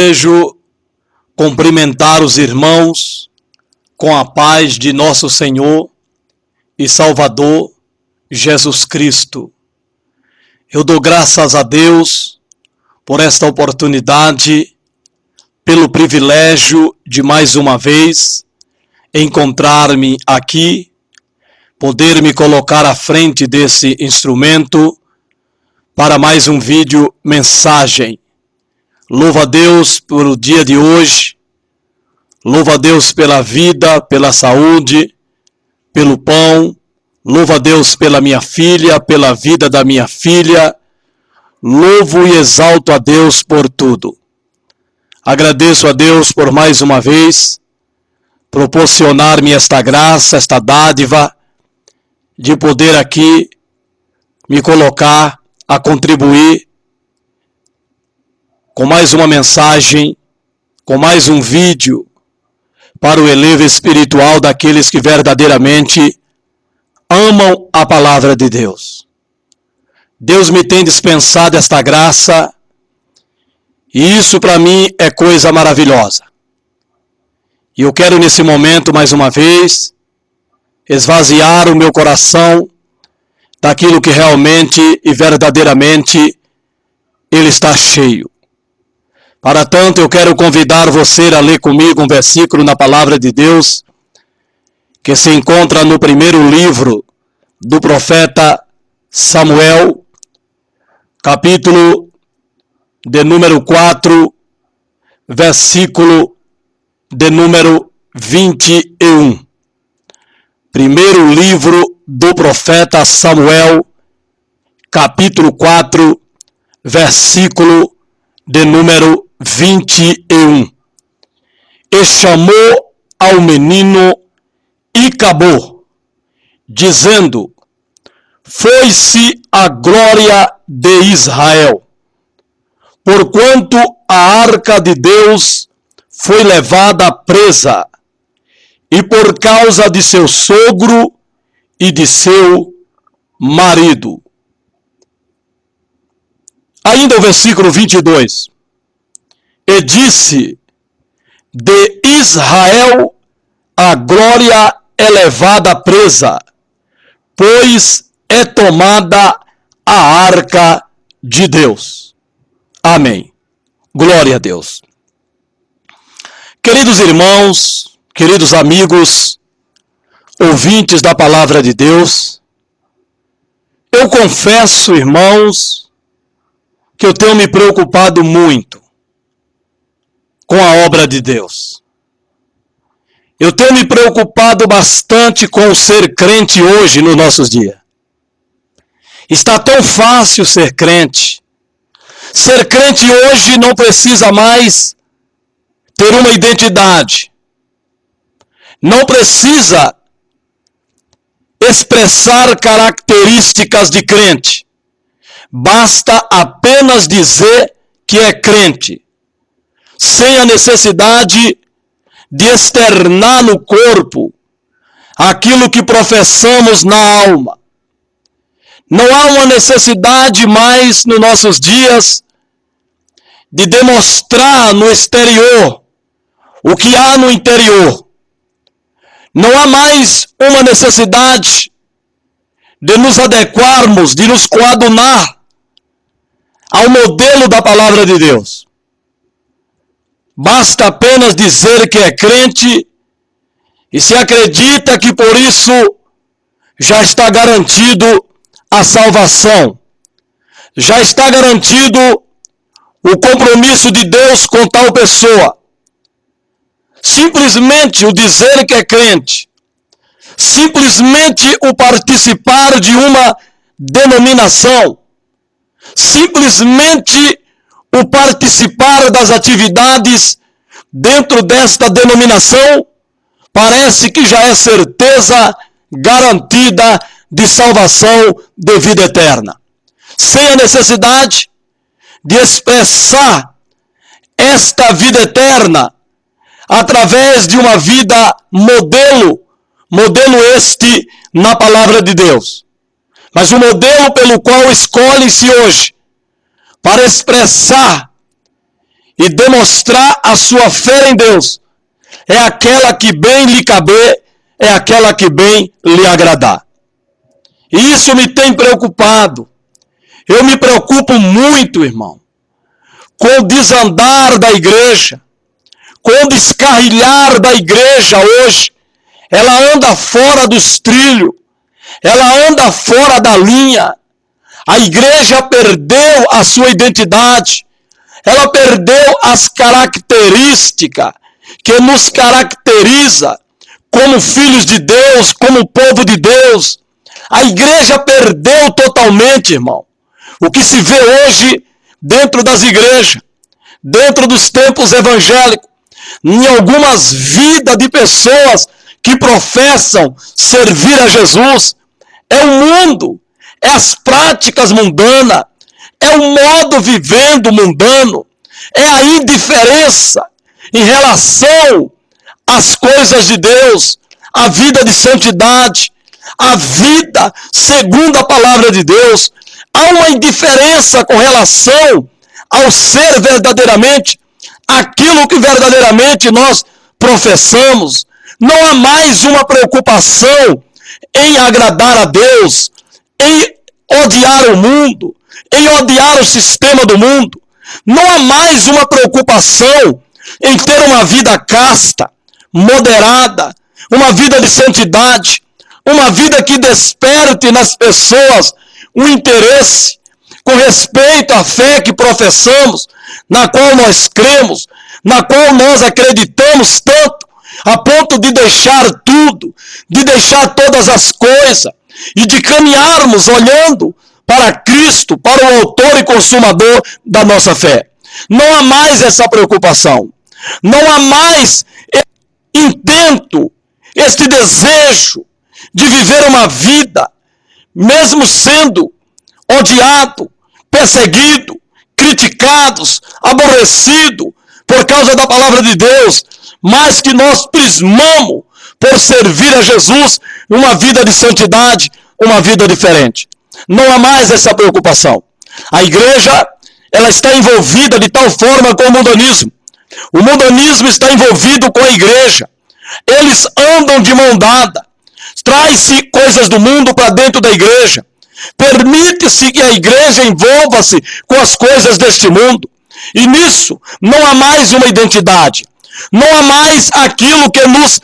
Desejo cumprimentar os irmãos com a paz de nosso Senhor e Salvador Jesus Cristo. Eu dou graças a Deus por esta oportunidade, pelo privilégio de mais uma vez encontrar-me aqui, poder me colocar à frente desse instrumento para mais um vídeo mensagem. Louvo a Deus pelo dia de hoje, louvo a Deus pela vida, pela saúde, pelo pão, louvo a Deus pela minha filha, pela vida da minha filha, louvo e exalto a Deus por tudo. Agradeço a Deus por mais uma vez proporcionar-me esta graça, esta dádiva de poder aqui me colocar a contribuir com mais uma mensagem, com mais um vídeo para o elevo espiritual daqueles que verdadeiramente amam a palavra de Deus. Deus me tem dispensado esta graça e isso para mim é coisa maravilhosa. E eu quero nesse momento, mais uma vez, esvaziar o meu coração daquilo que realmente e verdadeiramente ele está cheio. Para tanto, eu quero convidar você a ler comigo um versículo na palavra de Deus que se encontra no primeiro livro do profeta Samuel, capítulo de número 4, versículo de número 21. Primeiro livro do profeta Samuel, capítulo 4, versículo de número 21. E chamou ao menino e acabou, dizendo: foi-se a glória de Israel, porquanto a arca de Deus foi levada presa, e por causa de seu sogro e de seu marido. Ainda o versículo 22. E disse: de Israel a glória é levada presa, pois é tomada a arca de Deus. Amém. Glória a Deus. Queridos irmãos, queridos amigos, ouvintes da palavra de Deus, eu confesso, irmãos, que eu tenho me preocupado muito com a obra de Deus. Eu tenho me preocupado bastante com o ser crente hoje nos nossos dias. Está tão fácil ser crente. Ser crente hoje não precisa mais ter uma identidade. Não precisa expressar características de crente. Basta apenas dizer que é crente, sem a necessidade de externar no corpo aquilo que professamos na alma. Não há uma necessidade mais nos nossos dias de demonstrar no exterior o que há no interior. Não há mais uma necessidade de nos adequarmos, de nos coadunar ao modelo da palavra de Deus. Basta apenas dizer que é crente e se acredita que por isso já está garantido a salvação. Já está garantido o compromisso de Deus com tal pessoa. Simplesmente o dizer que é crente, simplesmente o participar de uma denominação, simplesmente o participar das atividades dentro desta denominação, parece que já é certeza garantida de salvação de vida eterna. Sem a necessidade de expressar esta vida eterna através de uma vida modelo este na palavra de Deus. Mas o modelo pelo qual escolhe-se hoje para expressar e demonstrar a sua fé em Deus é aquela que bem lhe caber, é aquela que bem lhe agradar. E isso me tem preocupado. Eu me preocupo muito, irmão, com o desandar da igreja, com o descarrilhar da igreja hoje. Ela anda fora dos trilhos, ela anda fora da linha. A igreja perdeu a sua identidade, ela perdeu as características que nos caracteriza como filhos de Deus, como povo de Deus. A igreja perdeu totalmente, irmão. O que se vê hoje dentro das igrejas, dentro dos templos evangélicos, em algumas vidas de pessoas que professam servir a Jesus, é o mundo, é as práticas mundanas, é o modo vivendo mundano, é a indiferença em relação às coisas de Deus, a vida de santidade, a vida segundo a palavra de Deus. Há uma indiferença com relação ao ser verdadeiramente aquilo que verdadeiramente nós professamos. Não há mais uma preocupação em agradar a Deus, em odiar o mundo, em odiar o sistema do mundo. Não há mais uma preocupação em ter uma vida casta, moderada, uma vida de santidade, uma vida que desperte nas pessoas um interesse com respeito à fé que professamos, na qual nós cremos, na qual nós acreditamos tanto, a ponto de deixar tudo, de deixar todas as coisas e de caminharmos olhando para Cristo, para o autor e consumador da nossa fé. Não há mais essa preocupação. Não há mais esse intento, este desejo de viver uma vida, mesmo sendo odiado, perseguido, criticados, aborrecido por causa da palavra de Deus, mas que nós prismamos por servir a Jesus uma vida de santidade, uma vida diferente. Não há mais essa preocupação. A igreja, ela está envolvida de tal forma com o mundanismo. O mundanismo está envolvido com a igreja. Eles andam de mão dada. Traz-se coisas do mundo para dentro da igreja. Permite-se que a igreja envolva-se com as coisas deste mundo. E nisso não há mais uma identidade. Não há mais aquilo que nos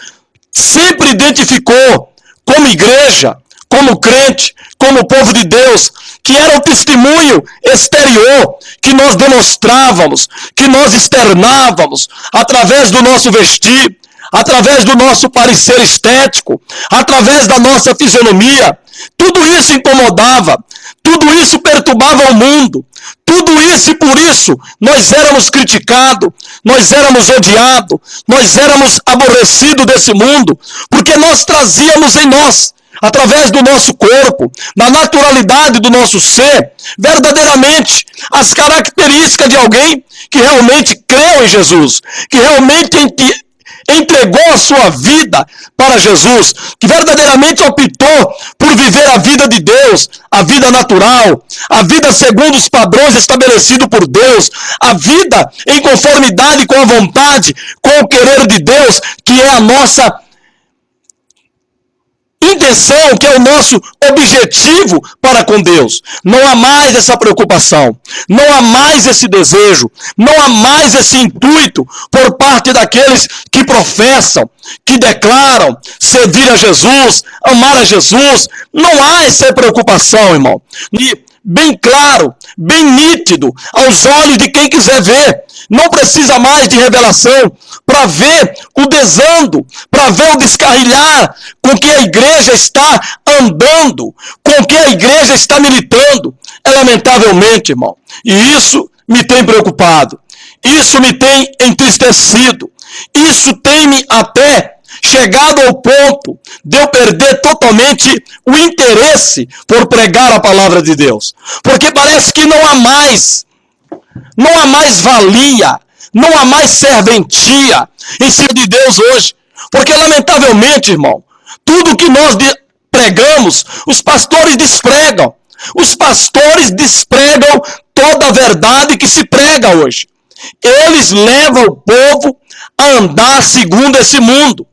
sempre identificou como igreja, como crente, como povo de Deus, que era o testemunho exterior que nós demonstrávamos, que nós externávamos através do nosso vestir, através do nosso parecer estético, através da nossa fisionomia. Tudo isso incomodava, tudo isso perturbava o mundo, tudo isso e por isso nós éramos criticados, nós éramos odiados, nós éramos aborrecidos desse mundo, porque nós trazíamos em nós, através do nosso corpo, na naturalidade do nosso ser, verdadeiramente as características de alguém que realmente creu em Jesus, que realmente entregou a sua vida para Jesus, que verdadeiramente optou por viver a vida de Deus, a vida natural, a vida segundo os padrões estabelecidos por Deus, a vida em conformidade com a vontade, com o querer de Deus, que é a nossa intenção, que é o nosso objetivo para com Deus. Não há mais essa preocupação, não há mais esse desejo, não há mais esse intuito por parte daqueles que professam, que declaram servir a Jesus, amar a Jesus. Não há essa preocupação, irmão. E bem claro, bem nítido, aos olhos de quem quiser ver. Não precisa mais de revelação para ver o desando, para ver o descarrilhar com que a igreja está andando, com que a igreja está militando. É lamentavelmente, irmão. E isso me tem preocupado. Isso me tem entristecido. Isso tem-me até chegado ao ponto de eu perder totalmente o interesse por pregar a palavra de Deus. Porque parece que não há mais valia, não há mais serventia em cima de Deus hoje. Porque lamentavelmente, irmão, tudo que nós pregamos, os pastores despregam. Os pastores despregam toda a verdade que se prega hoje. eles levam o povo a andar segundo esse mundo.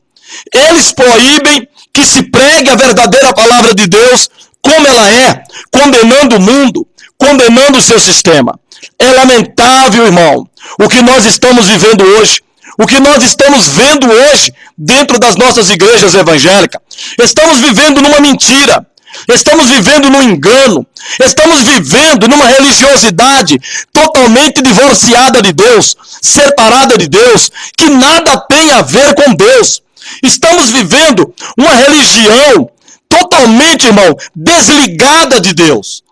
Eles proíbem que se pregue a verdadeira palavra de Deus como ela é, condenando o mundo, condenando o seu sistema. É lamentável, irmão, o que nós estamos vivendo hoje. O que nós estamos vendo hoje dentro das nossas igrejas evangélicas. Estamos vivendo numa mentira. Estamos vivendo num engano. Estamos vivendo numa religiosidade totalmente divorciada de Deus, separada de Deus, que nada tem a ver com Deus. Estamos vivendo uma religião totalmente, irmão, desligada de Deus.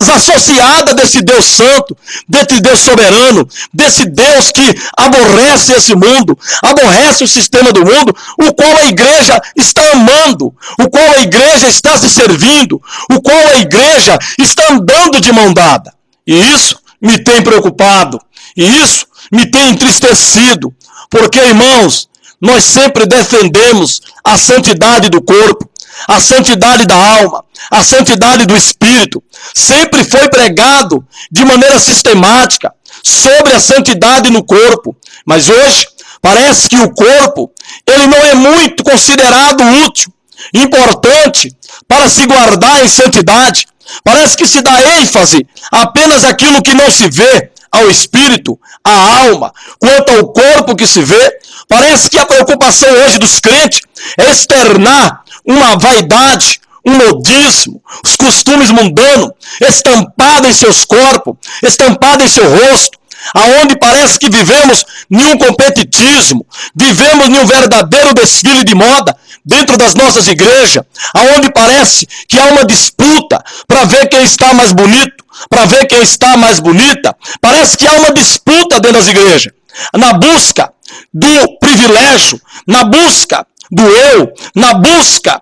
Desassociada desse Deus santo, desse Deus soberano, desse Deus que aborrece esse mundo, aborrece o sistema do mundo, o qual a igreja está amando, o qual a igreja está se servindo, o qual a igreja está andando de mão dada. E isso me tem preocupado, e isso me tem entristecido, porque, irmãos, nós sempre defendemos a santidade do corpo, a santidade da alma, a santidade do espírito. Sempre foi pregado de maneira sistemática sobre a santidade no corpo. Mas hoje parece que o corpo ele não é muito considerado útil, importante para se guardar em santidade. Parece que se dá ênfase apenas àquilo que não se vê, ao espírito, à alma. Quanto ao corpo que se vê, parece que a preocupação hoje dos crentes é externar uma vaidade, um modismo, os costumes mundanos, estampado em seus corpos, estampado em seu rosto, aonde parece que vivemos em um competitismo, vivemos em um verdadeiro desfile de moda dentro das nossas igrejas, aonde parece que há uma disputa para ver quem está mais bonito, para ver quem está mais bonita. Parece que há uma disputa dentro das igrejas, na busca do privilégio, na busca do eu, na busca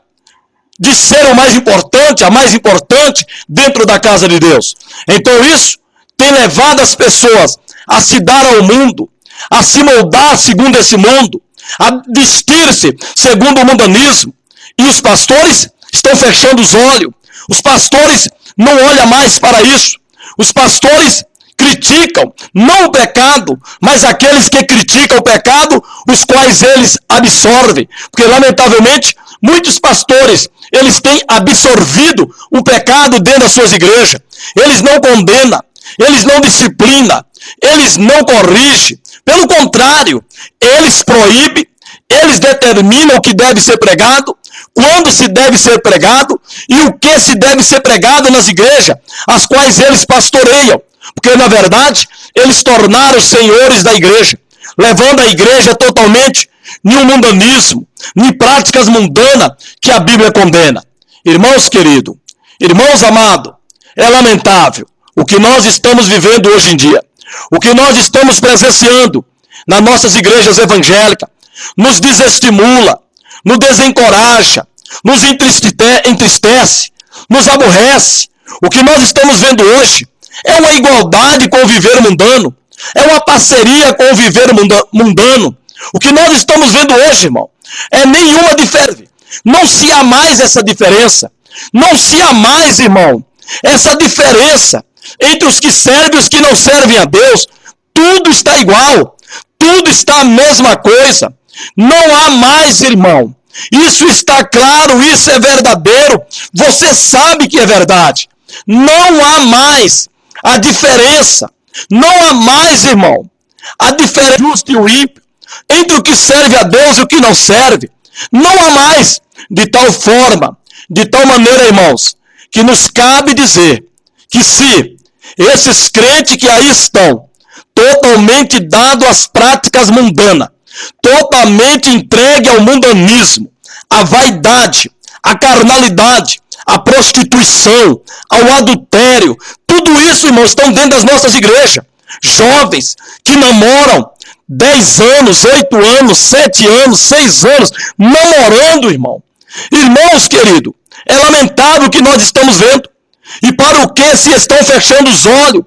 de ser o mais importante, a mais importante dentro da casa de Deus. Então isso tem levado as pessoas a se dar ao mundo, a se moldar segundo esse mundo, a vestir-se segundo o mundanismo. E os pastores estão fechando os olhos. Os pastores não olham mais para isso. Os pastores criticam não o pecado, mas aqueles que criticam o pecado, os quais eles absorvem. Porque, lamentavelmente, muitos pastores, eles têm absorvido o pecado dentro das suas igrejas. Eles não condenam, eles não disciplinam, eles não corrigem. Pelo contrário, eles proíbem, eles determinam o que deve ser pregado, quando se deve ser pregado e o que se deve ser pregado nas igrejas, as quais eles pastoreiam. Porque, na verdade, eles tornaram os senhores da igreja, levando a igreja totalmente em um mundanismo, em práticas mundanas que a Bíblia condena. Irmãos queridos, irmãos amados, é lamentável o que nós estamos vivendo hoje em dia, o que nós estamos presenciando nas nossas igrejas evangélicas, nos desestimula, nos desencoraja, nos entristece, nos aborrece. O que nós estamos vendo hoje é uma igualdade com o viver mundano, é uma parceria com o viver mundano. O que nós estamos vendo hoje, irmão, é nenhuma diferença. Não se há mais essa diferença. Não se há mais, irmão, essa diferença entre os que servem e os que não servem a Deus. Tudo está igual. Tudo está a mesma coisa. Não há mais, irmão. Isso está claro, isso é verdadeiro. Você sabe que é verdade. Não há mais a diferença. Não há mais, irmão, a diferença justo e o ímpio, entre o que serve a Deus e o que não serve. Não há mais. De tal forma, de tal maneira, irmãos, que nos cabe dizer que se esses crentes que aí estão, totalmente dados às práticas mundanas, totalmente entregue ao mundanismo, à vaidade, à carnalidade, à prostituição, ao adultério, tudo isso, irmãos, estão dentro das nossas igrejas. Jovens que namoram 10 anos, 8 anos, 7 anos, 6 anos, namorando, irmão. Irmãos queridos, é lamentável o que nós estamos vendo. E para o que se estão fechando os olhos?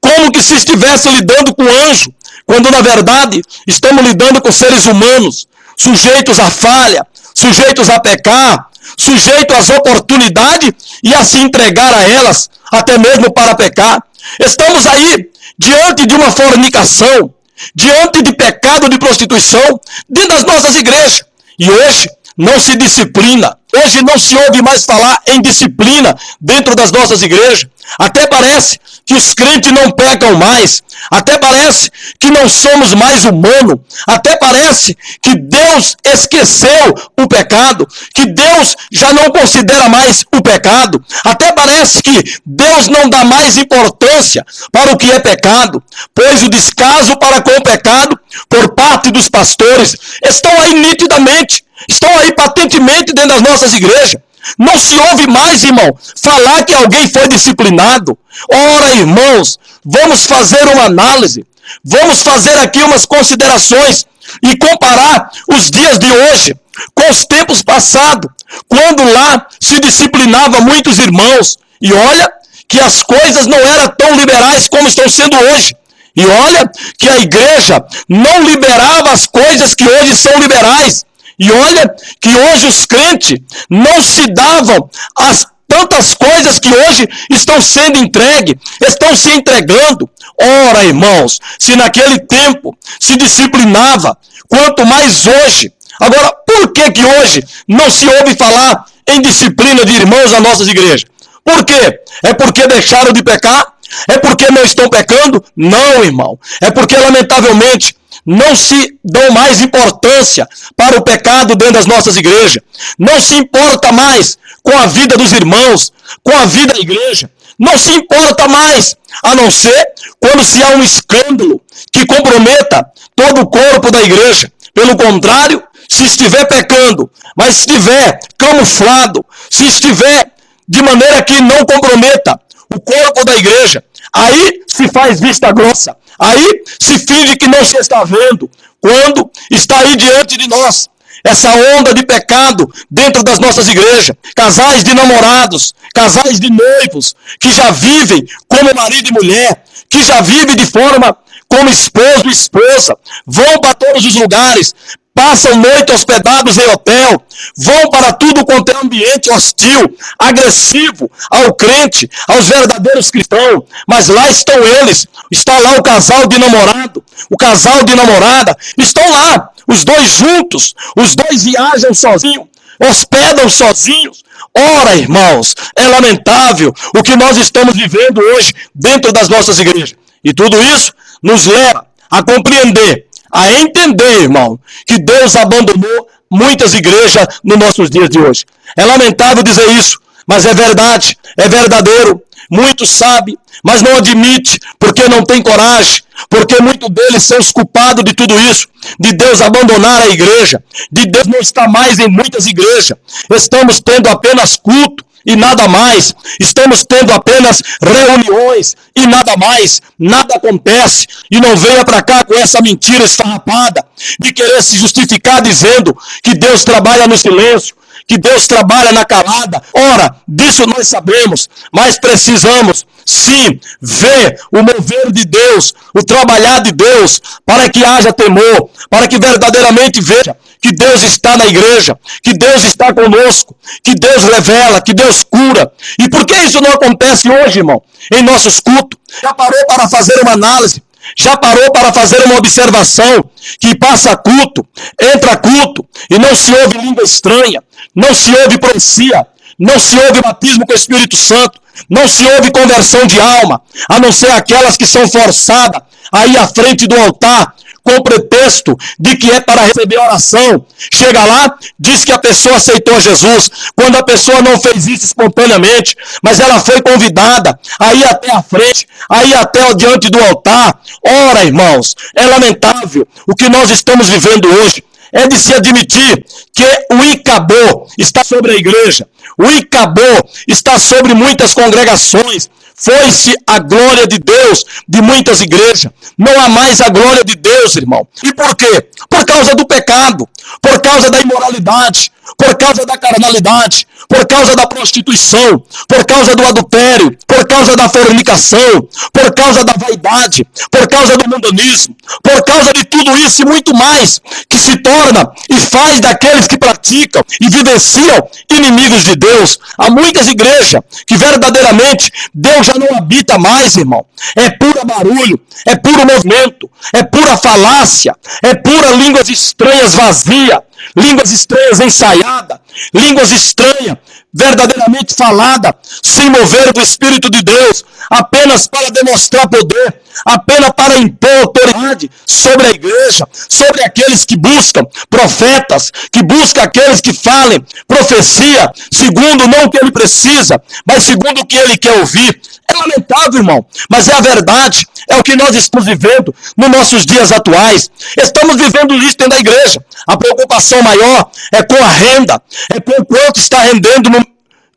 Como que se estivessem lidando com anjo, quando na verdade estamos lidando com seres humanos, sujeitos à falha, sujeitos a pecar, sujeitos às oportunidades e a se entregar a elas, até mesmo para pecar. Estamos aí diante de uma fornicação, diante de pecado de prostituição dentro das nossas igrejas. E hoje não se disciplina. Hoje não se ouve mais falar em disciplina dentro das nossas igrejas. Até parece que os crentes não pecam mais. Até parece que não somos mais humanos. Até parece que Deus esqueceu o pecado. Que Deus já não considera mais o pecado. Até parece que Deus não dá mais importância para o que é pecado. Pois o descaso para com o pecado por parte dos pastores estão aí nitidamente. Estão aí patentemente dentro das nossas igrejas. Não se ouve mais, irmão, falar que alguém foi disciplinado. Ora, irmãos, vamos fazer uma análise. Vamos fazer aqui umas considerações e comparar os dias de hoje com os tempos passados, quando lá se disciplinava muitos irmãos. E olha que as coisas não eram tão liberais como estão sendo hoje. E olha que a igreja não liberava as coisas que hoje são liberais. E olha que hoje os crentes não se davam as tantas coisas que hoje estão sendo entregues, estão se entregando. Ora, irmãos, se naquele tempo se disciplinava, quanto mais hoje. Agora, por que hoje não se ouve falar em disciplina de irmãos nas nossas igrejas? Por quê? É porque deixaram de pecar? É porque não estão pecando? Não, irmão. É porque, lamentavelmente, não se dão mais importância para o pecado dentro das nossas igrejas. Não se importa mais com a vida dos irmãos, com a vida da igreja. Não se importa mais, a não ser quando se há um escândalo que comprometa todo o corpo da igreja. Pelo contrário, se estiver pecando, mas estiver camuflado, se estiver de maneira que não comprometa o corpo da igreja, aí se faz vista grossa. Aí se finge que não se está vendo, quando está aí diante de nós essa onda de pecado dentro das nossas igrejas. Casais de namorados, casais de noivos, que já vivem como marido e mulher, que já vivem de forma como esposo e esposa, vão para todos os lugares, passam noite hospedados em hotel, vão para tudo quanto é ambiente hostil, agressivo ao crente, aos verdadeiros cristãos, mas lá estão eles, está lá o casal de namorado, o casal de namorada, estão lá, os dois juntos, os dois viajam sozinhos, hospedam sozinhos. Ora, irmãos, é lamentável o que nós estamos vivendo hoje dentro das nossas igrejas, e tudo isso nos leva a compreender, a entender, irmão, que Deus abandonou muitas igrejas nos nossos dias de hoje. É lamentável dizer isso, mas é verdade, é verdadeiro. Muitos sabem, mas não admite, porque não tem coragem, porque muitos deles são os culpados de tudo isso, de Deus abandonar a igreja, de Deus não estar mais em muitas igrejas. Estamos tendo apenas culto e nada mais. Estamos tendo apenas reuniões e nada mais. Nada acontece. E não venha para cá com essa mentira esfarrapada de querer se justificar dizendo que Deus trabalha no silêncio, que Deus trabalha na calada. Ora, disso nós sabemos, mas precisamos sim ver o mover de Deus, o trabalhar de Deus, para que haja temor, para que verdadeiramente veja que Deus está na igreja, que Deus está conosco, que Deus revela, que Deus cura. E por que isso não acontece hoje, irmão? Em nossos cultos. Já parou para fazer uma análise? Já parou para fazer uma observação? Que passa culto, entra culto, e não se ouve língua estranha, não se ouve profecia, não se ouve batismo com o Espírito Santo, não se ouve conversão de alma, a não ser aquelas que são forçadas aí à frente do altar, com pretexto de que é para receber oração. Chega lá, diz que a pessoa aceitou Jesus, quando a pessoa não fez isso espontaneamente, mas ela foi convidada a ir até a frente, a ir até diante do altar. Ora, irmãos, é lamentável o que nós estamos vivendo hoje. É de se admitir que o Icabô está sobre a igreja, o Icabô está sobre muitas congregações. Foi-se a glória de Deus de muitas igrejas. Não há mais a glória de Deus, irmão. E por quê? Por causa do pecado, por causa da imoralidade, por causa da carnalidade, por causa da prostituição, por causa do adultério, por causa da fornicação, por causa da vaidade, por causa do mundanismo, por causa de tudo isso e muito mais que se torna e faz daqueles que praticam e vivenciam inimigos de Deus. Há muitas igrejas que verdadeiramente Deus já não habita mais, irmão. É pura barulho, é puro movimento, é pura falácia, é pura línguas estranhas vazia, línguas estranhas ensaiadas, línguas estranhas verdadeiramente falada, sem mover do Espírito de Deus, apenas para demonstrar poder, apenas para impor autoridade sobre a igreja, sobre aqueles que buscam profetas, que buscam aqueles que falem profecia, segundo não o que ele precisa, mas segundo o que ele quer ouvir. É lamentável, irmão, mas é a verdade, é o que nós estamos vivendo nos nossos dias atuais. Estamos vivendo isso dentro da igreja. A preocupação maior é com a renda, é com quanto está rendendo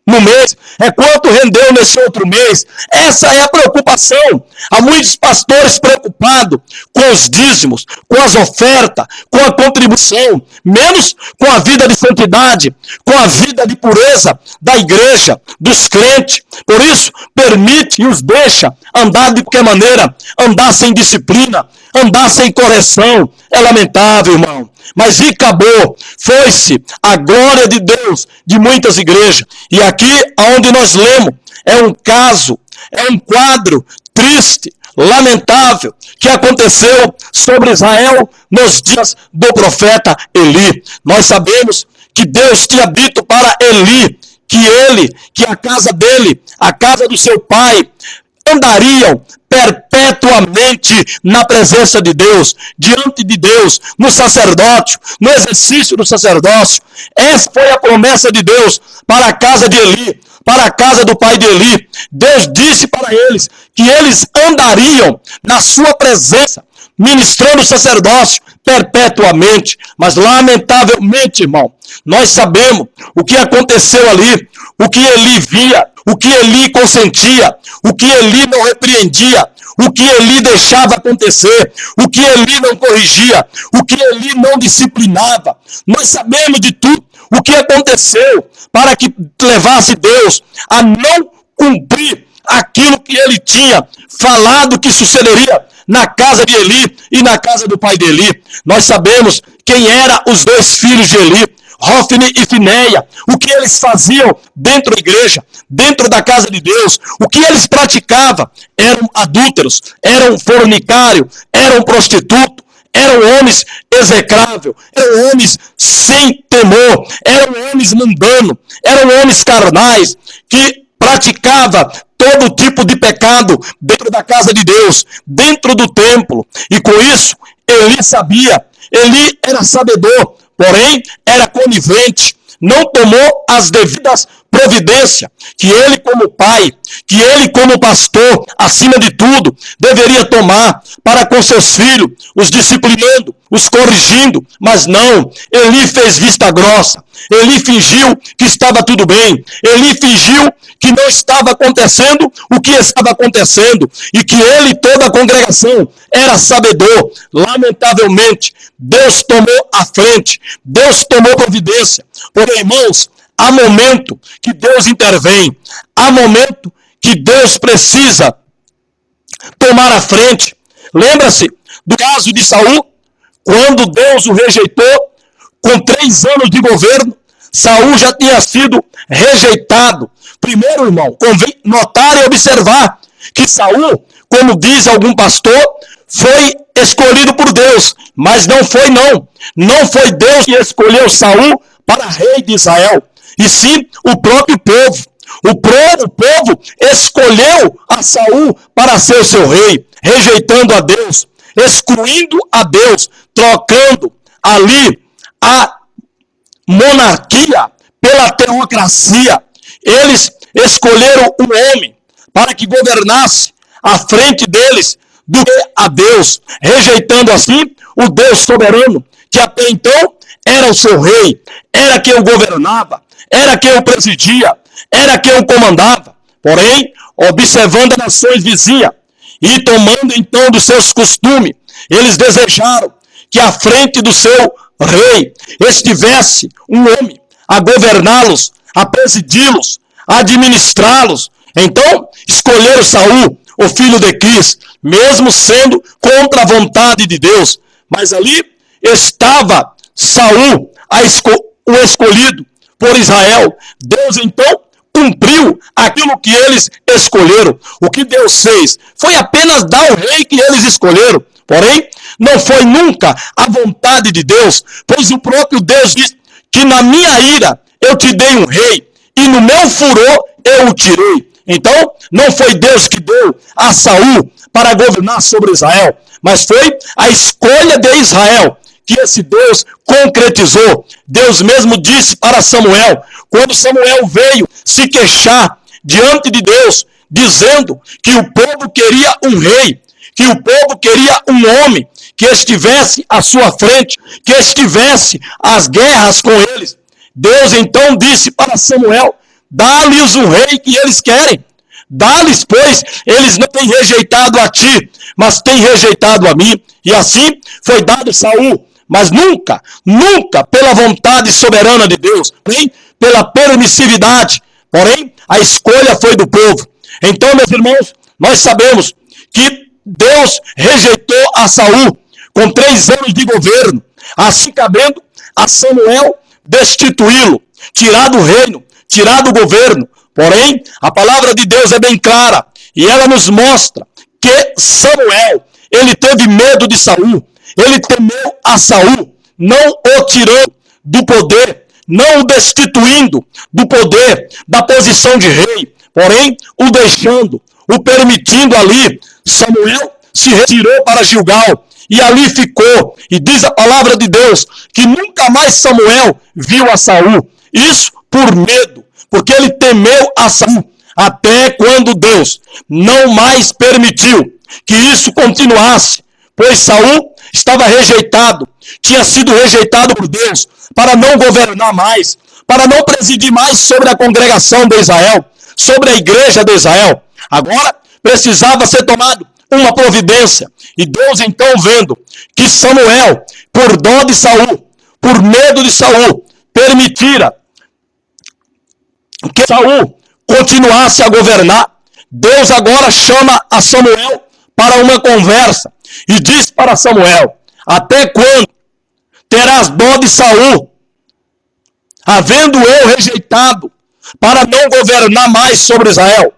no mês, é quanto rendeu nesse outro mês. Essa é a preocupação. Há muitos pastores preocupados com os dízimos, com as ofertas, com a contribuição, menos com a vida de santidade, com a vida de pureza da igreja, dos crentes. Por isso, permite e os deixa andar de qualquer maneira, andar sem disciplina, andar sem correção. É lamentável, irmão. Mas e acabou, foi-se a glória de Deus de muitas igrejas. E aqui, onde nós lemos, é um caso, é um quadro triste, lamentável, que aconteceu sobre Israel nos dias do profeta Eli. Nós sabemos que Deus tinha dito para Eli, que a casa dele, a casa do seu pai, andariam perpetuamente na presença de Deus, diante de Deus, no sacerdócio, no exercício do sacerdócio. Essa foi a promessa de Deus para a casa de Eli, para a casa do pai de Eli. Deus disse para eles que eles andariam na sua presença, ministrando o sacerdócio perpetuamente. Mas lamentavelmente, irmão, nós sabemos o que aconteceu ali, o que Eli via, o que Eli consentia, o que Eli não repreendia, o que Eli deixava acontecer, o que Eli não corrigia, o que Eli não disciplinava. Nós sabemos de tudo o que aconteceu para que levasse Deus a não cumprir aquilo que ele tinha falado que sucederia na casa de Eli e na casa do pai de Eli. Nós sabemos quem eram os dois filhos de Eli, Hofni e Fineia, o que eles faziam dentro da igreja, dentro da casa de Deus, o que eles praticavam. Eram adúlteros, eram fornicários, eram prostitutos, eram homens execráveis, eram homens sem temor, eram homens mundanos, eram homens carnais, que praticavam todo tipo de pecado dentro da casa de Deus, dentro do templo. E com isso, Eli sabia, Eli era sabedor, porém era conivente, não tomou as devidas providências que ele como pai, que ele como pastor, acima de tudo, deveria tomar para com seus filhos, os disciplinando, os corrigindo. Mas não, Eli fez vista grossa, Eli fingiu que estava tudo bem, Eli fingiu que não estava acontecendo o que estava acontecendo, e que ele e toda a congregação era sabedor. Lamentavelmente, Deus tomou a frente, Deus tomou providência. Porém, irmãos, há momento que Deus intervém, há momento que Deus precisa tomar a frente. Lembra-se do caso de Saul, quando Deus o rejeitou, com 3 anos de governo, Saul já tinha sido rejeitado. Primeiro, irmão, convém notar e observar que Saul, como diz algum pastor, foi escolhido por Deus, mas não foi não. Não foi Deus que escolheu Saul para rei de Israel, e sim o próprio povo. O povo escolheu a Saul para ser o seu rei, rejeitando a Deus, excluindo a Deus, trocando ali a monarquia pela teocracia. Eles escolheram um homem para que governasse à frente deles do que a Deus, rejeitando assim o Deus soberano, que até então era o seu rei, era quem o governava, era quem o presidia, era quem o comandava. Porém, observando as nações vizinhas e tomando então dos seus costumes, eles desejaram que à frente do seu rei estivesse um homem a governá-los, a presidi-los, a administrá-los. Então, escolheram Saul, o filho de Quis, mesmo sendo contra a vontade de Deus. Mas ali estava Saul, o escolhido por Israel, Deus então cumpriu aquilo que eles escolheram. O que Deus fez foi apenas dar o rei que eles escolheram. Porém, não foi nunca a vontade de Deus, pois o próprio Deus diz que na minha ira eu te dei um rei, e no meu furor eu o tirei. Então, não foi Deus que deu a Saul para governar sobre Israel, mas foi a escolha de Israel que esse Deus concretizou. Deus mesmo disse para Samuel, quando Samuel veio se queixar diante de Deus, dizendo que o povo queria um rei, que o povo queria um homem que estivesse à sua frente, que estivesse às guerras com eles. Deus então disse para Samuel, dá-lhes o rei que eles querem. Dá-lhes, pois eles não têm rejeitado a ti, mas têm rejeitado a mim. E assim foi dado Saul, mas nunca pela vontade soberana de Deus, nem pela permissividade. Porém, a escolha foi do povo. Então, meus irmãos, nós sabemos que Deus rejeitou a Saul com 3 anos de governo, assim cabendo a Samuel destituí-lo, tirar do reino, tirar do governo. Porém, a palavra de Deus é bem clara e ela nos mostra que Samuel, ele teve medo de Saul, ele temeu a Saul, não o tirando do poder, não o destituindo do poder, da posição de rei, porém o deixando, o permitindo ali. Samuel se retirou para Gilgal e ali ficou. E diz a palavra de Deus que nunca mais Samuel viu a Saul. Isso por medo, porque ele temeu a Saul, até quando Deus não mais permitiu que isso continuasse, pois Saul estava rejeitado, tinha sido rejeitado por Deus para não governar mais, para não presidir mais sobre a congregação de Israel, sobre a igreja de Israel. Agora precisava ser tomado uma providência. E Deus então, vendo que Samuel, por dó de Saul, por medo de Saul, permitira que Saul continuasse a governar, Deus agora chama a Samuel para uma conversa e diz para Samuel, até quando terás dó de Saul, havendo eu rejeitado para não governar mais sobre Israel?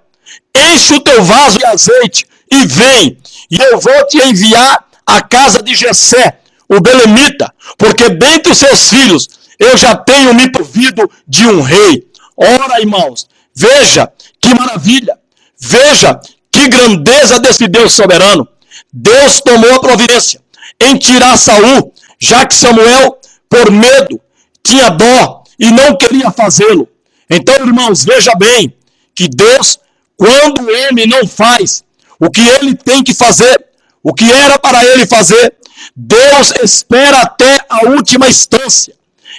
Enche o teu vaso de azeite e vem, e eu vou te enviar à casa de Jessé, o belemita, porque dentre os seus filhos eu já tenho me provido de um rei. Ora, irmãos, veja que maravilha, veja que grandeza desse Deus soberano. Deus tomou a providência em tirar Saul, já que Samuel, por medo, tinha dó e não queria fazê-lo. Então, irmãos, veja bem que Deus, quando o homem não faz o que ele tem que fazer, o que era para ele fazer, Deus espera até a última instância.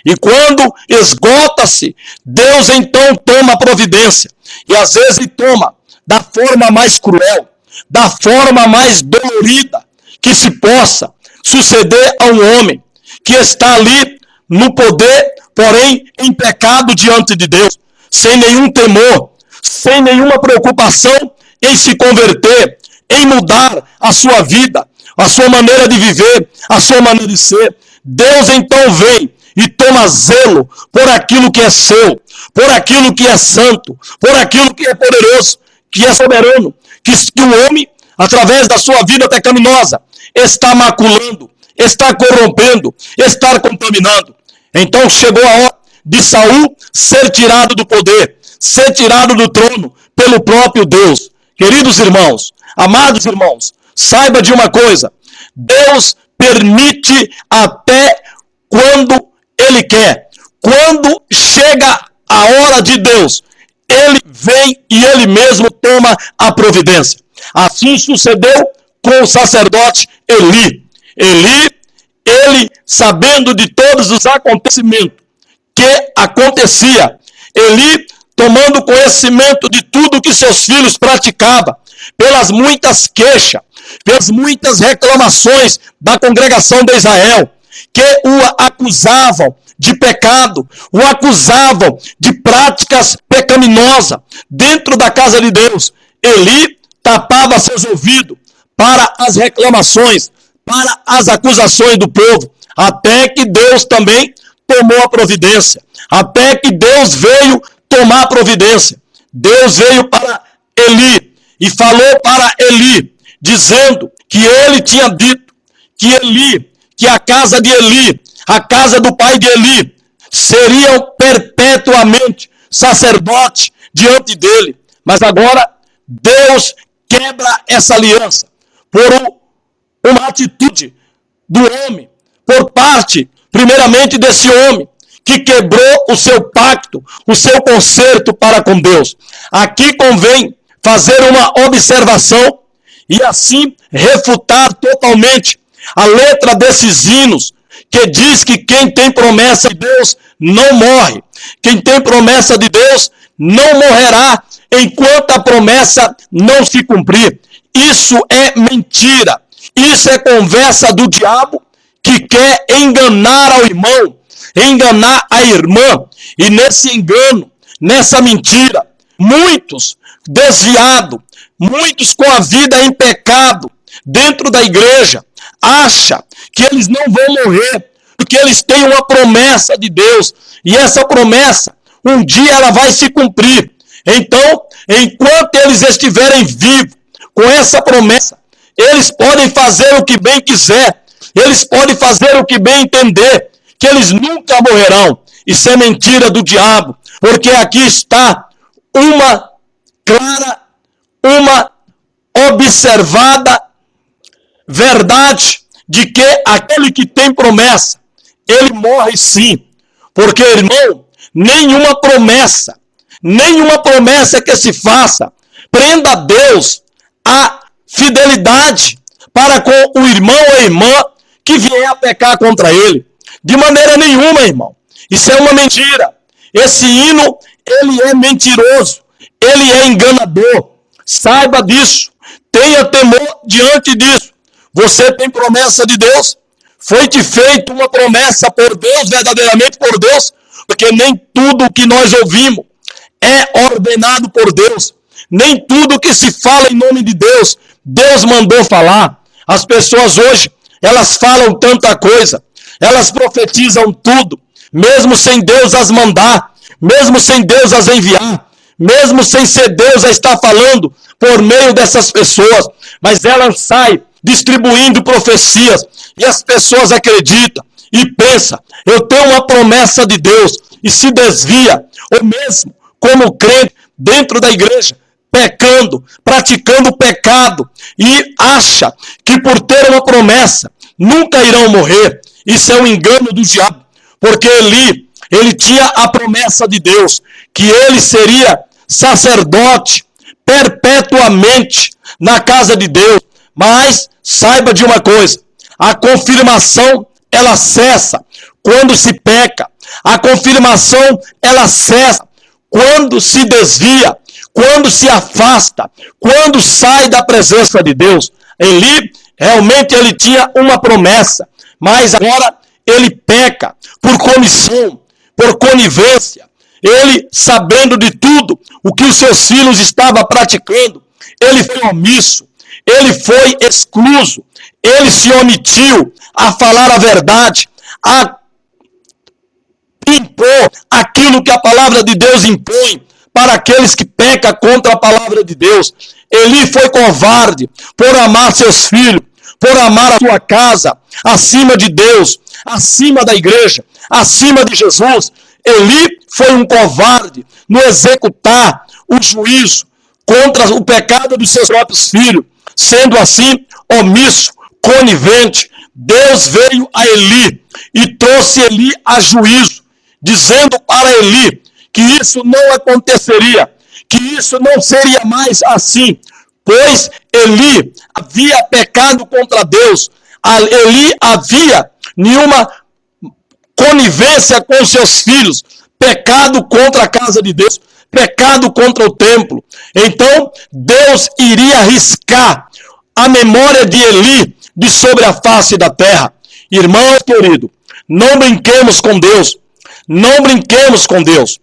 E quando esgota-se, Deus então toma a providência. E às vezes ele toma da forma mais cruel, da forma mais dolorida que se possa suceder a um homem que está ali no poder, porém em pecado diante de Deus, sem nenhum temor, sem nenhuma preocupação em se converter, em mudar a sua vida, a sua maneira de viver, a sua maneira de ser. Deus então vem e toma zelo por aquilo que é seu, por aquilo que é santo, por aquilo que é poderoso, que é soberano, que o homem, através da sua vida pecaminosa, está maculando, está corrompendo, está contaminando. Então chegou a hora de Saul ser tirado do poder, ser tirado do trono pelo próprio Deus. Queridos irmãos, amados irmãos, saiba de uma coisa, Deus permite até quando Ele quer. Quando chega a hora de Deus, Ele vem e Ele mesmo toma a providência. Assim sucedeu com o sacerdote Eli. Ele, sabendo de todos os acontecimentos que acontecia, Eli, tomando conhecimento de tudo que seus filhos praticavam, pelas muitas queixas, pelas muitas reclamações da congregação de Israel, que o acusavam de pecado, o acusavam de práticas pecaminosas dentro da casa de Deus, Eli tapava seus ouvidos para as reclamações, para as acusações do povo. até que Deus também tomou a providência, até que Deus veio tomar a providência. Deus veio para Eli e falou para Eli, dizendo que ele tinha dito que a casa de Eli, a casa do pai de Eli, seriam perpetuamente sacerdotes diante dele. Mas agora Deus quebra essa aliança por uma atitude do homem, por parte, primeiramente, desse homem, que quebrou o seu pacto, o seu concerto para com Deus. Aqui convém fazer uma observação e assim refutar totalmente a letra desses hinos, que diz que quem tem promessa de Deus não morre. Quem tem promessa de Deus não morrerá enquanto a promessa não se cumprir. Isso é mentira. Isso é conversa do diabo que quer enganar ao irmão, enganar a irmã. E nesse engano, nessa mentira, muitos desviados, muitos com a vida em pecado dentro da igreja, acham que eles não vão morrer, porque eles têm uma promessa de Deus, e essa promessa, um dia ela vai se cumprir. Então, enquanto eles estiverem vivos com essa promessa, eles podem fazer o que bem quiser, eles podem fazer o que bem entender, que eles nunca morrerão. Isso é mentira do diabo, porque aqui está uma clara, uma observada verdade de que aquele que tem promessa, ele morre sim. Porque, irmão, nenhuma promessa que se faça prenda a Deus a fidelidade para com o irmão ou a irmã que vier a pecar contra ele. De maneira nenhuma, irmão. Isso é uma mentira. Esse hino, ele é mentiroso. Ele é enganador. Saiba disso. Tenha temor diante disso. Você tem promessa de Deus? Foi-te feita uma promessa por Deus, verdadeiramente por Deus? Porque nem tudo que nós ouvimos é ordenado por Deus. Nem tudo que se fala em nome de Deus, Deus mandou falar. As pessoas hoje, elas falam tanta coisa, elas profetizam tudo, mesmo sem Deus as mandar, mesmo sem Deus as enviar, mesmo sem ser Deus a estar falando por meio dessas pessoas, mas elas saem distribuindo profecias, e as pessoas acreditam e pensam, eu tenho uma promessa de Deus, e se desvia, ou mesmo como crente dentro da igreja, pecando, praticando pecado, e acha que por ter uma promessa, nunca irão morrer. Isso é um engano do diabo, porque ele tinha a promessa de Deus, que ele seria sacerdote perpetuamente na casa de Deus. Mas saiba de uma coisa, a confirmação ela cessa quando se peca, a confirmação ela cessa quando se desvia, quando se afasta, quando sai da presença de Deus. Eli, realmente ele tinha uma promessa, mas agora ele peca por comissão, por conivência. Ele, sabendo de tudo o que os seus filhos estavam praticando, ele foi omisso, ele foi excluso, ele se omitiu a falar a verdade, a impor aquilo que a palavra de Deus impõe para aqueles que pecam contra a palavra de Deus. Eli foi covarde por amar seus filhos, por amar a sua casa, acima de Deus, acima da igreja, acima de Jesus. Eli foi um covarde no executar o juízo contra o pecado dos seus próprios filhos. Sendo assim, omisso, conivente, Deus veio a Eli e trouxe Eli a juízo, dizendo para Eli que isso não aconteceria, que isso não seria mais assim, pois Eli havia pecado contra Deus, Eli havia nenhuma conivência com seus filhos, pecado contra a casa de Deus, pecado contra o templo. Então, Deus iria riscar a memória de Eli de sobre a face da terra. Irmãos queridos, não brinquemos com Deus. Não brinquemos com Deus.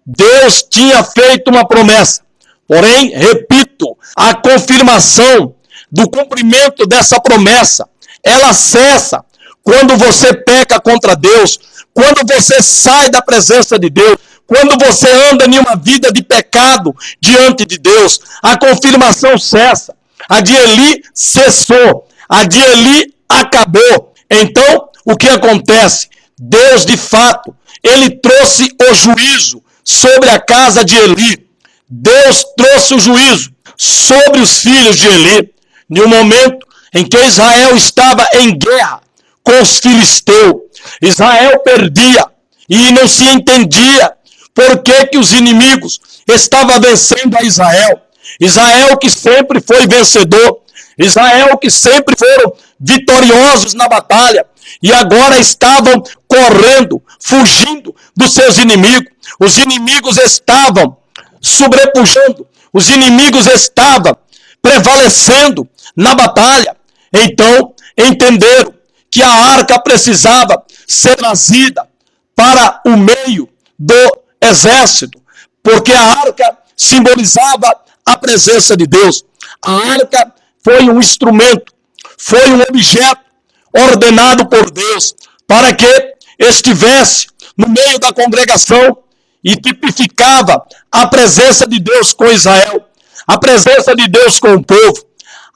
Deus tinha feito uma promessa. Porém, repito, a confirmação do cumprimento dessa promessa, ela cessa quando você peca contra Deus, quando você sai da presença de Deus, quando você anda em uma vida de pecado diante de Deus, a confirmação cessa. A de Eli cessou, a de Eli acabou. Então, o que acontece? Deus, de fato, ele trouxe o juízo sobre a casa de Eli. Deus trouxe o juízo sobre os filhos de Eli, em um momento em que Israel estava em guerra com os filisteus. Israel perdia e não se entendia por que os inimigos estavam vencendo a Israel. Israel que sempre foi vencedor, Israel que sempre foram vitoriosos na batalha, e agora estavam correndo, fugindo dos seus inimigos. Os inimigos estavam sobrepujando, os inimigos estavam prevalecendo na batalha. Então, entenderam que a arca precisava ser trazida para o meio do exército, porque a arca simbolizava a presença de Deus. A arca foi um instrumento, foi um objeto ordenado por Deus para que estivesse no meio da congregação e tipificava a presença de Deus com Israel, a presença de Deus com o povo.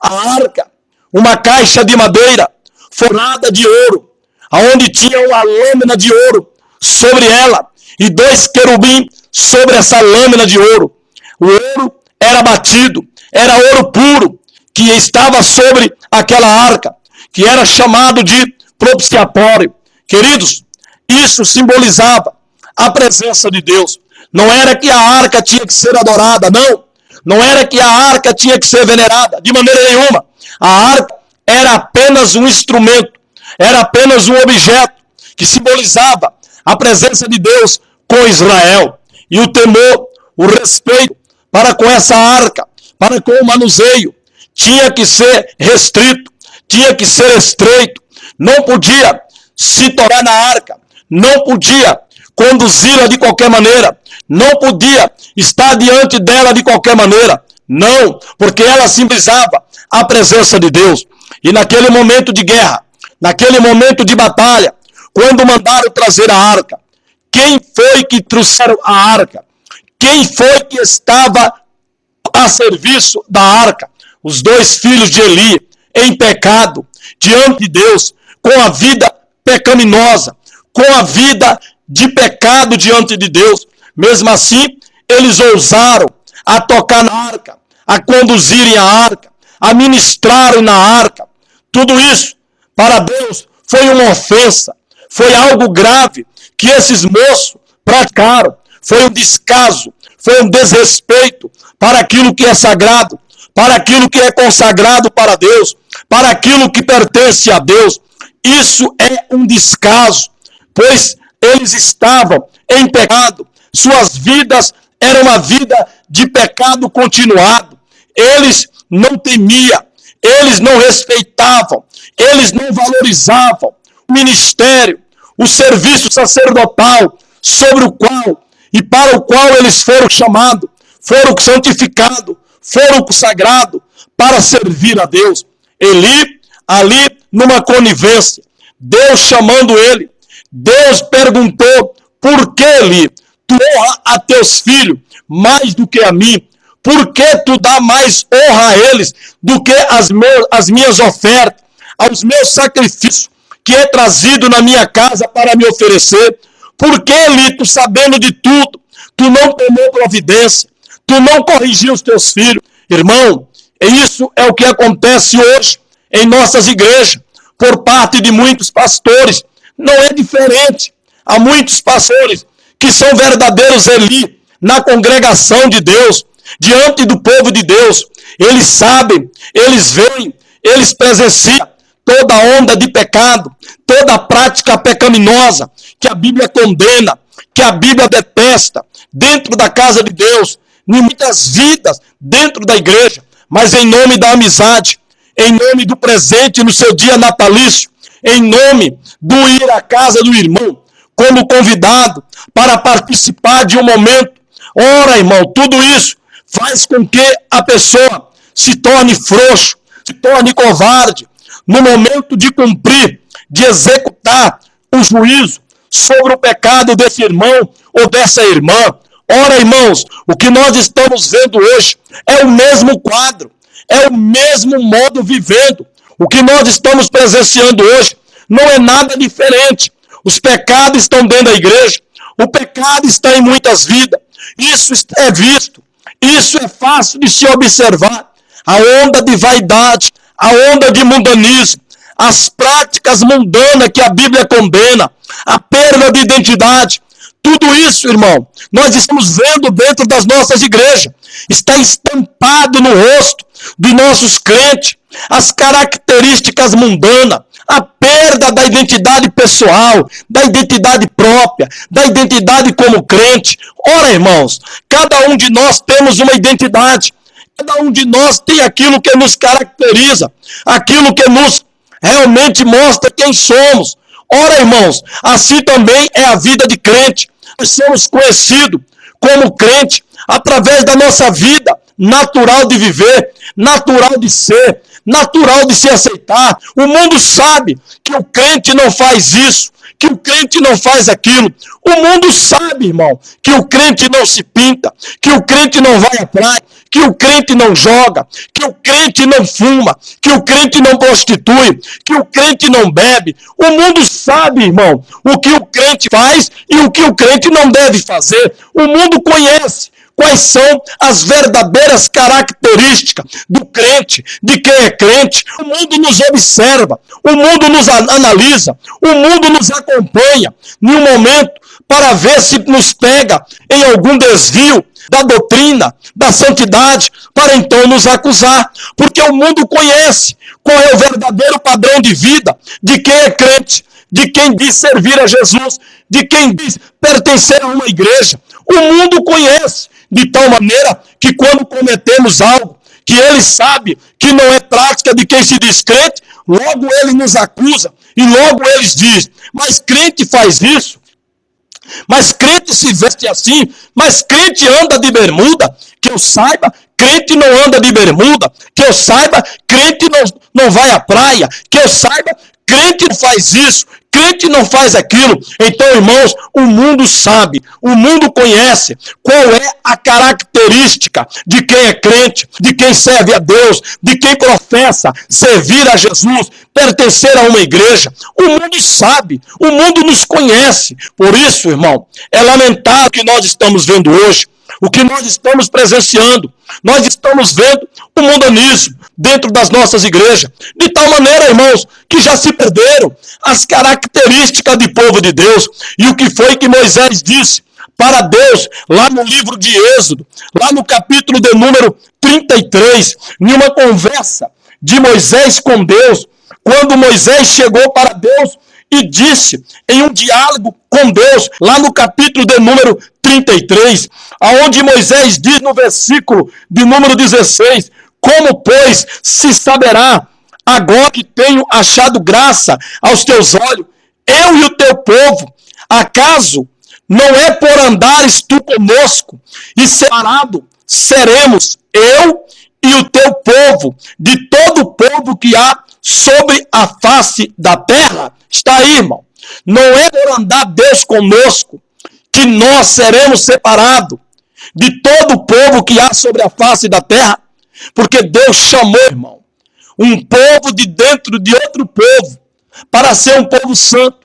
A arca, uma caixa de madeira forrada de ouro, aonde tinha uma lâmina de ouro sobre ela e 2 querubins sobre essa lâmina de ouro. O ouro era batido, era ouro puro que estava sobre aquela arca, que era chamado de propiciatório. Queridos, isso simbolizava a presença de Deus. Não era que a arca tinha que ser adorada, não. Não era que a arca tinha que ser venerada, de maneira nenhuma. A arca era apenas um instrumento, era apenas um objeto que simbolizava a presença de Deus com Israel. E o temor, o respeito para com essa arca, para com o manuseio, tinha que ser restrito, tinha que ser estreito, não podia se tocar na arca, não podia conduzi-la de qualquer maneira, não podia estar diante dela de qualquer maneira, não, porque ela simbolizava a presença de Deus. E naquele momento de guerra, naquele momento de batalha, quando mandaram trazer a arca, quem foi que trouxeram a arca? Quem foi que estava a serviço da arca? Os 2 filhos de Eli, em pecado, diante de Deus, com a vida pecaminosa, com a vida de pecado diante de Deus. Mesmo assim, eles ousaram a tocar na arca, a conduzirem a arca, a ministrarem na arca. Tudo isso, para Deus, foi uma ofensa, foi algo grave que esses moços praticaram. Foi um descaso, foi um desrespeito para aquilo que é sagrado, para aquilo que é consagrado para Deus, para aquilo que pertence a Deus. Isso é um descaso, pois eles estavam em pecado, suas vidas eram uma vida de pecado continuado. Eles não temiam, eles não respeitavam, eles não valorizavam o ministério, o serviço sacerdotal sobre o qual e para o qual eles foram chamados, foram santificados, foram consagrados para servir a Deus. Eli, ali numa conivência, Deus chamando ele, Deus perguntou: por que, Eli, tu honra a teus filhos mais do que a mim? Por que tu dá mais honra a eles do que as minhas ofertas, aos meus sacrifícios que é trazido na minha casa para me oferecer? Por que, Eli, tu sabendo de tudo, tu não tomou providência, tu não corrigiu os teus filhos? Irmão, isso é o que acontece hoje em nossas igrejas, por parte de muitos pastores. Não é diferente. Há muitos pastores que são verdadeiros Eli na congregação de Deus, diante do povo de Deus. Eles sabem, eles veem, eles presenciam toda onda de pecado, toda prática pecaminosa que a Bíblia condena, que a Bíblia detesta, dentro da casa de Deus, em muitas vidas dentro da igreja, mas em nome da amizade, em nome do presente no seu dia natalício, em nome do ir à casa do irmão, como convidado para participar de um momento. Ora, irmão, tudo isso faz com que a pessoa se torne frouxo, se torne covarde, no momento de cumprir, de executar o juízo sobre o pecado desse irmão ou dessa irmã. Ora, irmãos, o que nós estamos vendo hoje é o mesmo quadro, é o mesmo modo vivendo. O que nós estamos presenciando hoje não é nada diferente. Os pecados estão dentro da igreja, o pecado está em muitas vidas. Isso é visto, isso é fácil de se observar. A onda de vaidade, a onda de mundanismo, as práticas mundanas que a Bíblia condena, a perda de identidade, tudo isso, irmão, nós estamos vendo dentro das nossas igrejas. Está estampado no rosto dos nossos crentes as características mundanas, a perda da identidade pessoal, da identidade própria, da identidade como crente. Ora, irmãos, cada um de nós temos uma identidade. Cada um de nós tem aquilo que nos caracteriza, aquilo que nos realmente mostra quem somos. Ora, irmãos, assim também é a vida de crente. Nós somos conhecidos como crente através da nossa vida natural de viver, natural de ser, natural de se aceitar. O mundo sabe que o crente não faz isso, que o crente não faz aquilo. O mundo sabe, irmão, que o crente não se pinta, que o crente não vai à praia, que o crente não joga, que o crente não fuma, que o crente não prostitui, que o crente não bebe. O mundo sabe, irmão, o que o crente faz e o que o crente não deve fazer. O mundo conhece quais são as verdadeiras características do crente, de quem é crente. O mundo nos observa, o mundo nos analisa, o mundo nos acompanha em um momento para ver se nos pega em algum desvio da doutrina, da santidade, para então nos acusar. Porque o mundo conhece qual é o verdadeiro padrão de vida de quem é crente, de quem diz servir a Jesus, de quem diz pertencer a uma igreja. O mundo conhece de tal maneira que quando cometemos algo que ele sabe que não é prática de quem se diz crente, logo ele nos acusa e logo eles dizem, mas crente faz isso, mas crente se veste assim, mas crente anda de bermuda. Que eu saiba, crente não anda de bermuda. Que eu saiba, crente não vai à praia. Que eu saiba, crente não faz isso, crente não faz aquilo. Então, irmãos, o mundo sabe, o mundo conhece qual é a característica de quem é crente, de quem serve a Deus, de quem professa servir a Jesus, pertencer a uma igreja. O mundo sabe, o mundo nos conhece. Por isso, irmão, é lamentável o que nós estamos vendo hoje, o que nós estamos presenciando. Nós estamos vendo o mundanismo dentro das nossas igrejas, de tal maneira, irmãos, que já se perderam as características de povo de Deus. E o que foi que Moisés disse para Deus, lá no livro de Êxodo, lá no capítulo de número 33, em uma conversa de Moisés com Deus, quando Moisés chegou para Deus e disse, em um diálogo com Deus, lá no capítulo de número 33, aonde Moisés diz no versículo de número 16, como, pois, se saberá, agora que tenho achado graça aos teus olhos, eu e o teu povo, acaso não é por andares tu conosco, e separado seremos eu e o teu povo, de todo o povo que há sobre a face da terra? Está aí, irmão. Não é por andar Deus conosco que nós seremos separados de todo o povo que há sobre a face da terra, porque Deus chamou, irmão, um povo de dentro de outro povo, para ser um povo santo,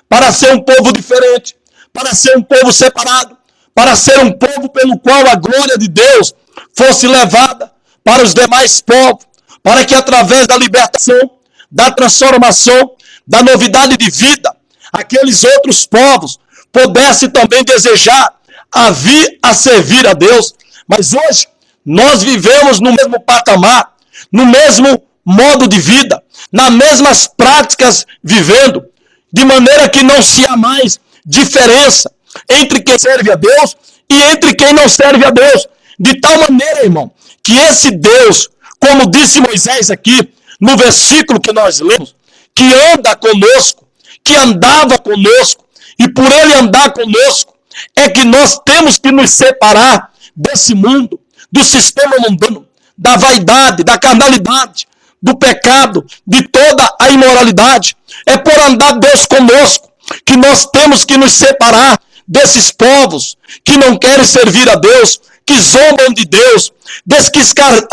para ser um povo diferente, para ser um povo separado, para ser um povo pelo qual a glória de Deus fosse levada para os demais povos, para que através da libertação, da transformação, da novidade de vida, aqueles outros povos pudessem também desejar a vir a servir a Deus. Mas hoje nós vivemos no mesmo patamar, no mesmo modo de vida, nas mesmas práticas vivendo, de maneira que não se há mais diferença entre quem serve a Deus e entre quem não serve a Deus. De tal maneira, irmão, que esse Deus, como disse Moisés aqui, no versículo que nós lemos, que anda conosco, que andava conosco, e por ele andar conosco, é que nós temos que nos separar desse mundo, do sistema mundano, da vaidade, da carnalidade, do pecado, de toda a imoralidade. É por andar Deus conosco que nós temos que nos separar desses povos que não querem servir a Deus, que zombam de Deus, desses que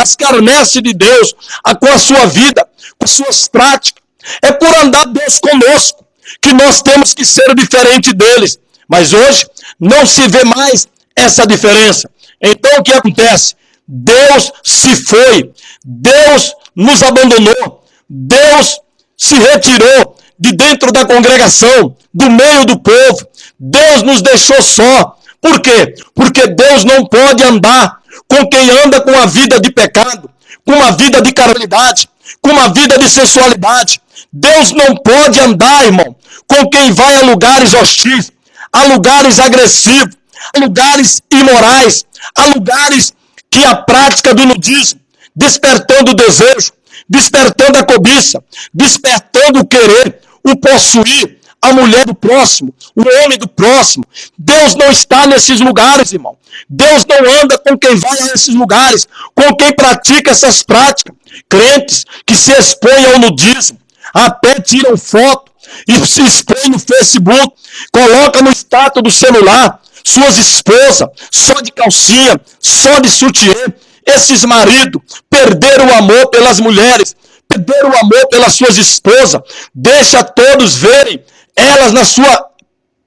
escarnecem de Deus com a sua vida, com as suas práticas. É por andar Deus conosco que nós temos que ser diferente deles. Mas hoje não se vê mais essa diferença. Então o que acontece? Deus se foi, Deus nos abandonou, Deus se retirou de dentro da congregação, do meio do povo. Deus nos deixou só. Por quê? Porque Deus não pode andar com quem anda com a vida de pecado, com uma vida de carnalidade, com uma vida de sensualidade. Deus não pode andar, irmão, com quem vai a lugares hostis, a lugares agressivos, a lugares imorais, a lugares que a prática do nudismo, despertando o desejo, despertando a cobiça, despertando o querer, o possuir, a mulher do próximo, o homem do próximo. Deus não está nesses lugares, irmão. Deus não anda com quem vai a esses lugares, com quem pratica essas práticas. Crentes que se expõem ao nudismo, até tiram foto e se expõem no Facebook, colocam no status do celular suas esposas, só de calcinha, só de sutiã. Esses maridos perderam o amor pelas mulheres, perderam o amor pelas suas esposas. Deixa todos verem elas na sua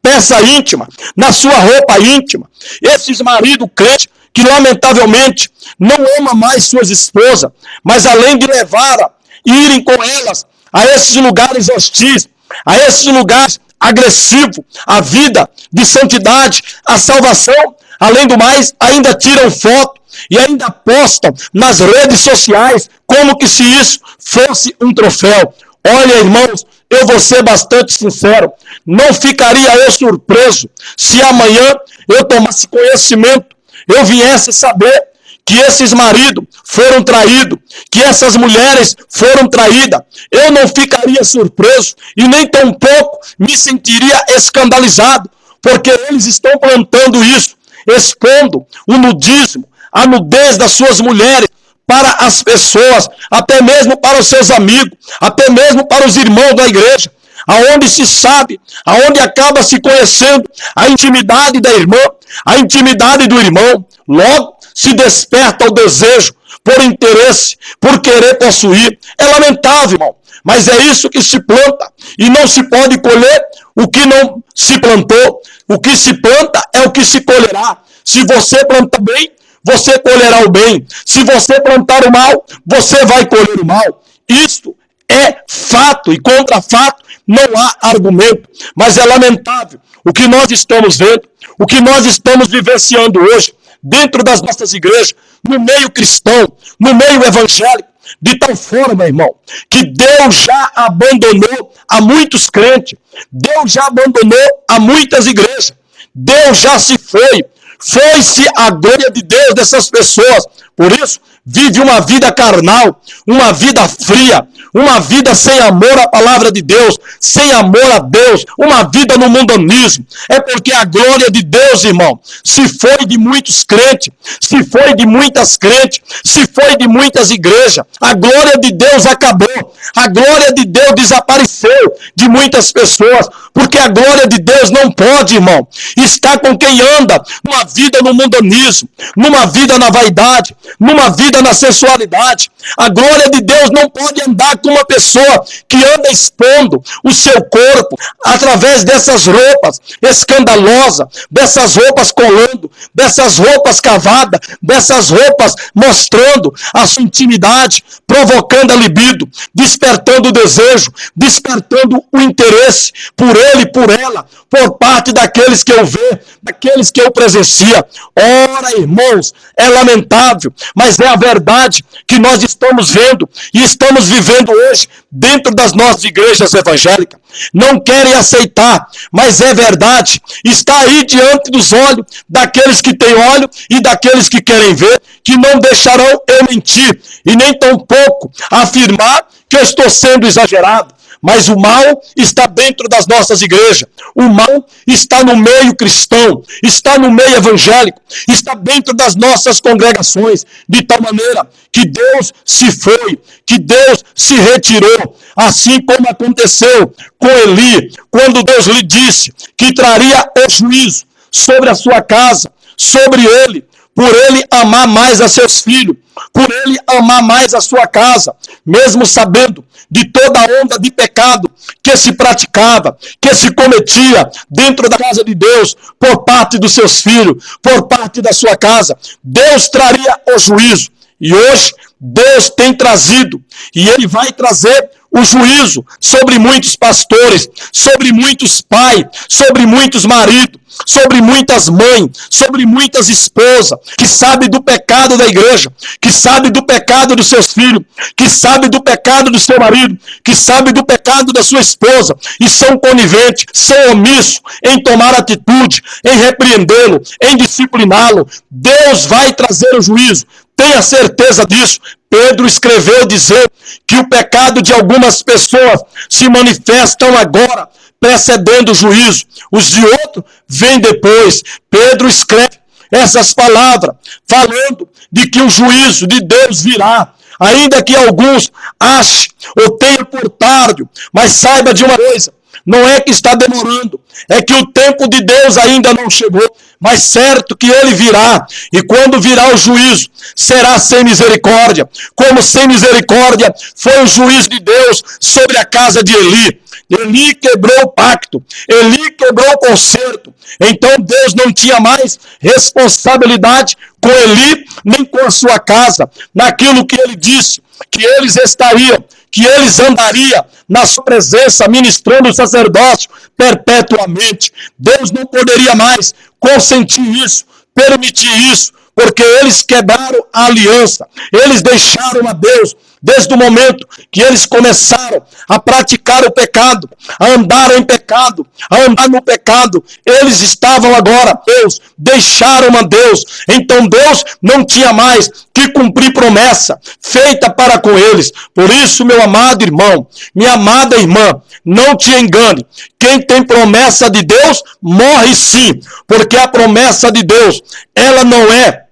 peça íntima, na sua roupa íntima. Esses maridos crentes que lamentavelmente não amam mais suas esposas, mas além de levar e irem com elas a esses lugares hostis, a esses lugares agressivos, a vida de santidade, a salvação, além do mais, ainda tiram foto e ainda postam nas redes sociais como que se isso fosse um troféu. Olha, irmãos, eu vou ser bastante sincero, não ficaria eu surpreso se amanhã eu tomasse conhecimento, eu viesse saber que esses maridos foram traídos, que essas mulheres foram traídas. Eu não ficaria surpreso e nem tampouco me sentiria escandalizado, porque eles estão plantando isso, expondo o nudismo, a nudez das suas mulheres para as pessoas, até mesmo para os seus amigos, até mesmo para os irmãos da igreja, aonde se sabe, aonde acaba se conhecendo a intimidade da irmã, a intimidade do irmão. Logo se desperta o desejo por interesse, por querer possuir. É lamentável, irmão, mas é isso que se planta e não se pode colher o que não se plantou. O que se planta é o que se colherá. Se você plantar bem, você colherá o bem. Se você plantar o mal, você vai colher o mal. Isto é fato e contra fato não há argumento. Mas é lamentável o que nós estamos vendo, o que nós estamos vivenciando hoje dentro das nossas igrejas, no meio cristão, no meio evangélico, de tal forma, irmão, que Deus já abandonou a muitos crentes, Deus já abandonou a muitas igrejas, Deus já se foi, foi-se a glória de Deus dessas pessoas. Por isso, vive uma vida carnal, uma vida fria, uma vida sem amor à palavra de Deus, sem amor a Deus, uma vida no mundanismo. É porque a glória de Deus, irmão, se foi de muitos crentes, se foi de muitas crentes, se foi de muitas igrejas. A glória de Deus acabou, a glória de Deus desapareceu de muitas pessoas, porque a glória de Deus não pode, irmão, estar com quem anda numa vida no mundanismo, numa vida na vaidade, numa vida na sensualidade. A glória de Deus não pode andar com uma pessoa que anda expondo o seu corpo através dessas roupas escandalosas, dessas roupas colando, dessas roupas cavadas, dessas roupas mostrando a sua intimidade, provocando a libido, despertando o desejo, despertando o interesse por ele e por ela, por parte daqueles que eu vejo, daqueles que eu presencia. Ora, irmãos, é lamentável, mas é a verdade que nós estamos vendo e estamos vivendo hoje dentro das nossas igrejas evangélicas. Não querem aceitar, mas é verdade. Está aí diante dos olhos daqueles que têm olho e daqueles que querem ver, que não deixarão eu mentir e nem tampouco afirmar que eu estou sendo exagerado. Mas o mal está dentro das nossas igrejas. O mal está no meio cristão, está no meio evangélico, está dentro das nossas congregações, de tal maneira que Deus se foi, que Deus se retirou, assim como aconteceu com Eli, quando Deus lhe disse que traria o juízo sobre a sua casa, sobre ele, por ele amar mais a seus filhos, por ele amar mais a sua casa, mesmo sabendo de toda a onda de pecado que se praticava, que se cometia dentro da casa de Deus, por parte dos seus filhos, por parte da sua casa. Deus traria o juízo. E hoje Deus tem trazido, e Ele vai trazer o juízo sobre muitos pastores, sobre muitos pais, sobre muitos maridos, sobre muitas mães, sobre muitas esposas, que sabe do pecado da igreja, que sabe do pecado dos seus filhos, que sabe do pecado do seu marido, que sabe do pecado da sua esposa, e são coniventes, são omissos em tomar atitude, em repreendê-lo, em discipliná-lo. Deus vai trazer o juízo. Tenha certeza disso. Pedro escreveu dizendo que o pecado de algumas pessoas se manifestam agora, precedendo o juízo. Os de outros vêm depois. Pedro escreve essas palavras, falando de que o juízo de Deus virá. Ainda que alguns achem ou tenham por tarde, mas saiba de uma coisa, não é que está demorando, é que o tempo de Deus ainda não chegou, mas certo que ele virá, e quando virá o juízo, será sem misericórdia, como sem misericórdia foi o juízo de Deus sobre a casa de Eli. Eli quebrou o pacto, Eli quebrou o concerto, então Deus não tinha mais responsabilidade com Eli, nem com a sua casa, naquilo que ele disse, que eles estariam, que eles andariam na sua presença, ministrando o sacerdócio perpetuamente. Deus não poderia mais consentir isso, permitir isso, porque eles quebraram a aliança, eles deixaram a Deus. Desde o momento que eles começaram a praticar o pecado, a andar em pecado, a andar no pecado, eles estavam agora, Deus, deixaram a Deus. Então Deus não tinha mais que cumprir promessa feita para com eles. Por isso, meu amado irmão, minha amada irmã, não te engane. Quem tem promessa de Deus, morre sim, porque a promessa de Deus, ela não é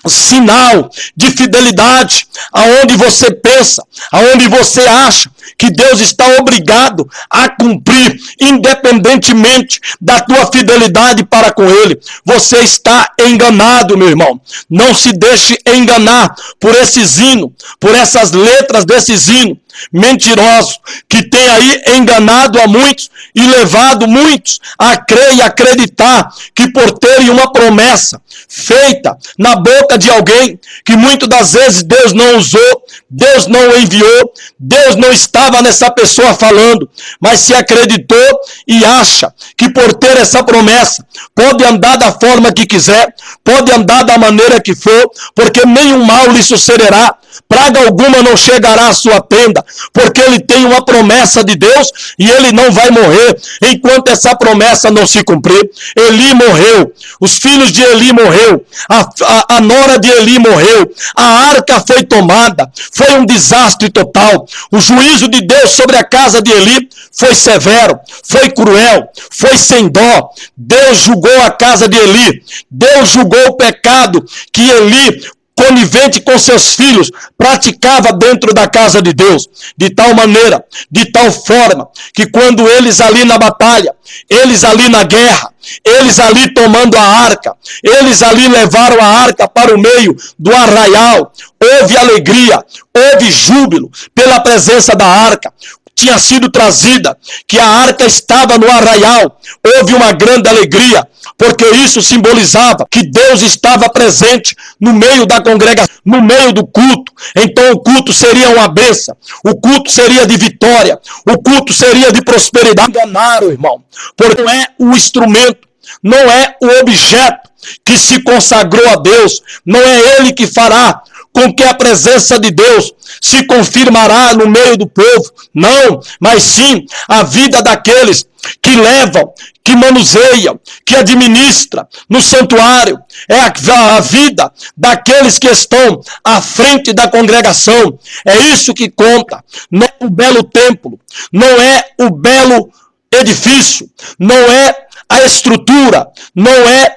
sinal de fidelidade, aonde você pensa, aonde você acha que Deus está obrigado a cumprir, independentemente da tua fidelidade para com Ele. Você está enganado, meu irmão. Não se deixe enganar por esses hinos, por essas letras desses hinos mentirosos, que tem aí enganado a muitos e levado muitos a crer e acreditar que por terem uma promessa feita na boca de alguém, que muitas das vezes Deus não usou, Deus não enviou, Deus não estava nessa pessoa falando, mas se acreditou e acha que por ter essa promessa, pode andar da forma que quiser, pode andar da maneira que for, porque nenhum mal lhe sucederá, praga alguma não chegará à sua tenda, porque ele tem uma promessa de Deus e ele não vai morrer enquanto essa promessa não se cumprir. Eli morreu, os filhos de Eli morreu, a nora de Eli morreu, a arca foi tomada, foi um desastre total. O juízo de Deus sobre a casa de Eli foi severo, foi cruel, foi sem dó. Deus julgou a casa de Eli, Deus julgou o pecado que Eli, conivente com seus filhos, praticava dentro da casa de Deus, de tal maneira, de tal forma, que quando eles ali na batalha, eles ali na guerra, eles ali tomando a arca, eles ali levaram a arca para o meio do arraial, houve alegria, houve júbilo pela presença da arca. Tinha sido trazida, que a arca estava no arraial, houve uma grande alegria, porque isso simbolizava que Deus estava presente no meio da congregação, no meio do culto. Então o culto seria uma bênção, o culto seria de vitória, o culto seria de prosperidade. Enganaram, irmão, porque não é o instrumento, não é o objeto que se consagrou a Deus, não é ele que fará com que a presença de Deus se confirmará no meio do povo. Não, mas sim a vida daqueles que levam, que manuseiam, que administram no santuário. É a vida daqueles que estão à frente da congregação. É isso que conta. Não é o belo templo, não é o belo edifício, não é a estrutura, não é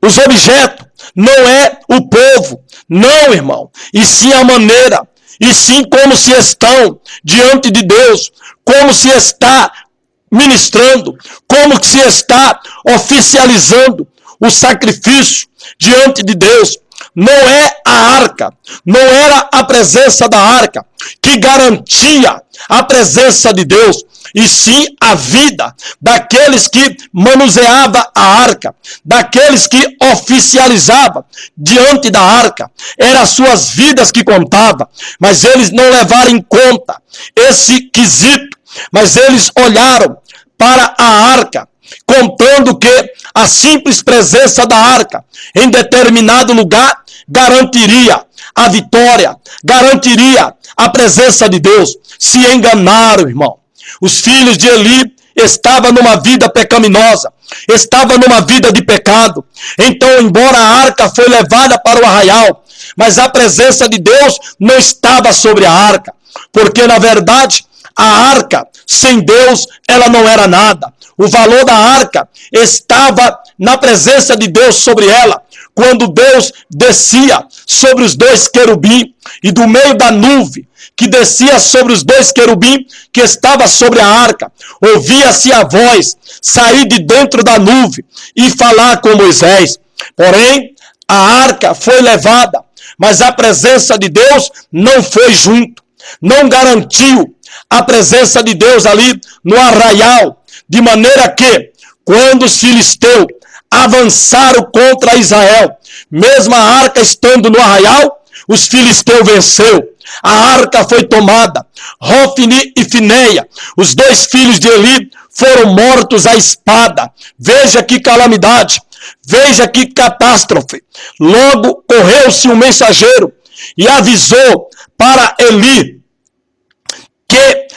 os objetos, não é o povo, não, irmão, e sim a maneira, e sim como se estão diante de Deus, como se está ministrando, como que se está oficializando o sacrifício diante de Deus. Não é a arca, não era a presença da arca que garantia a presença de Deus, e sim a vida daqueles que manuseavam a arca, daqueles que oficializavam diante da arca. Eram as suas vidas que contavam, mas eles não levaram em conta esse quesito, mas eles olharam para a arca, contando que a simples presença da arca em determinado lugar garantiria a vitória, garantiria a presença de Deus. Se enganaram, irmão. Os filhos de Eli estavam numa vida pecaminosa, estavam numa vida de pecado. Então, embora a arca foi levada para o arraial, mas a presença de Deus não estava sobre a arca, porque na verdade a arca sem Deus ela não era nada. O valor da arca estava na presença de Deus sobre ela. Quando Deus descia sobre os dois querubins, e do meio da nuvem que descia sobre os dois querubins que estava sobre a arca, ouvia-se a voz sair de dentro da nuvem e falar com Moisés. Porém, a arca foi levada, mas a presença de Deus não foi junto, não garantiu a presença de Deus ali no arraial, de maneira que, quando os filisteus avançaram contra Israel, mesmo a arca estando no arraial, os filisteus venceu. A arca foi tomada. Hofni e Fineia, os dois filhos de Eli, foram mortos à espada. Veja que calamidade, veja que catástrofe. Logo correu-se um mensageiro e avisou para Eli que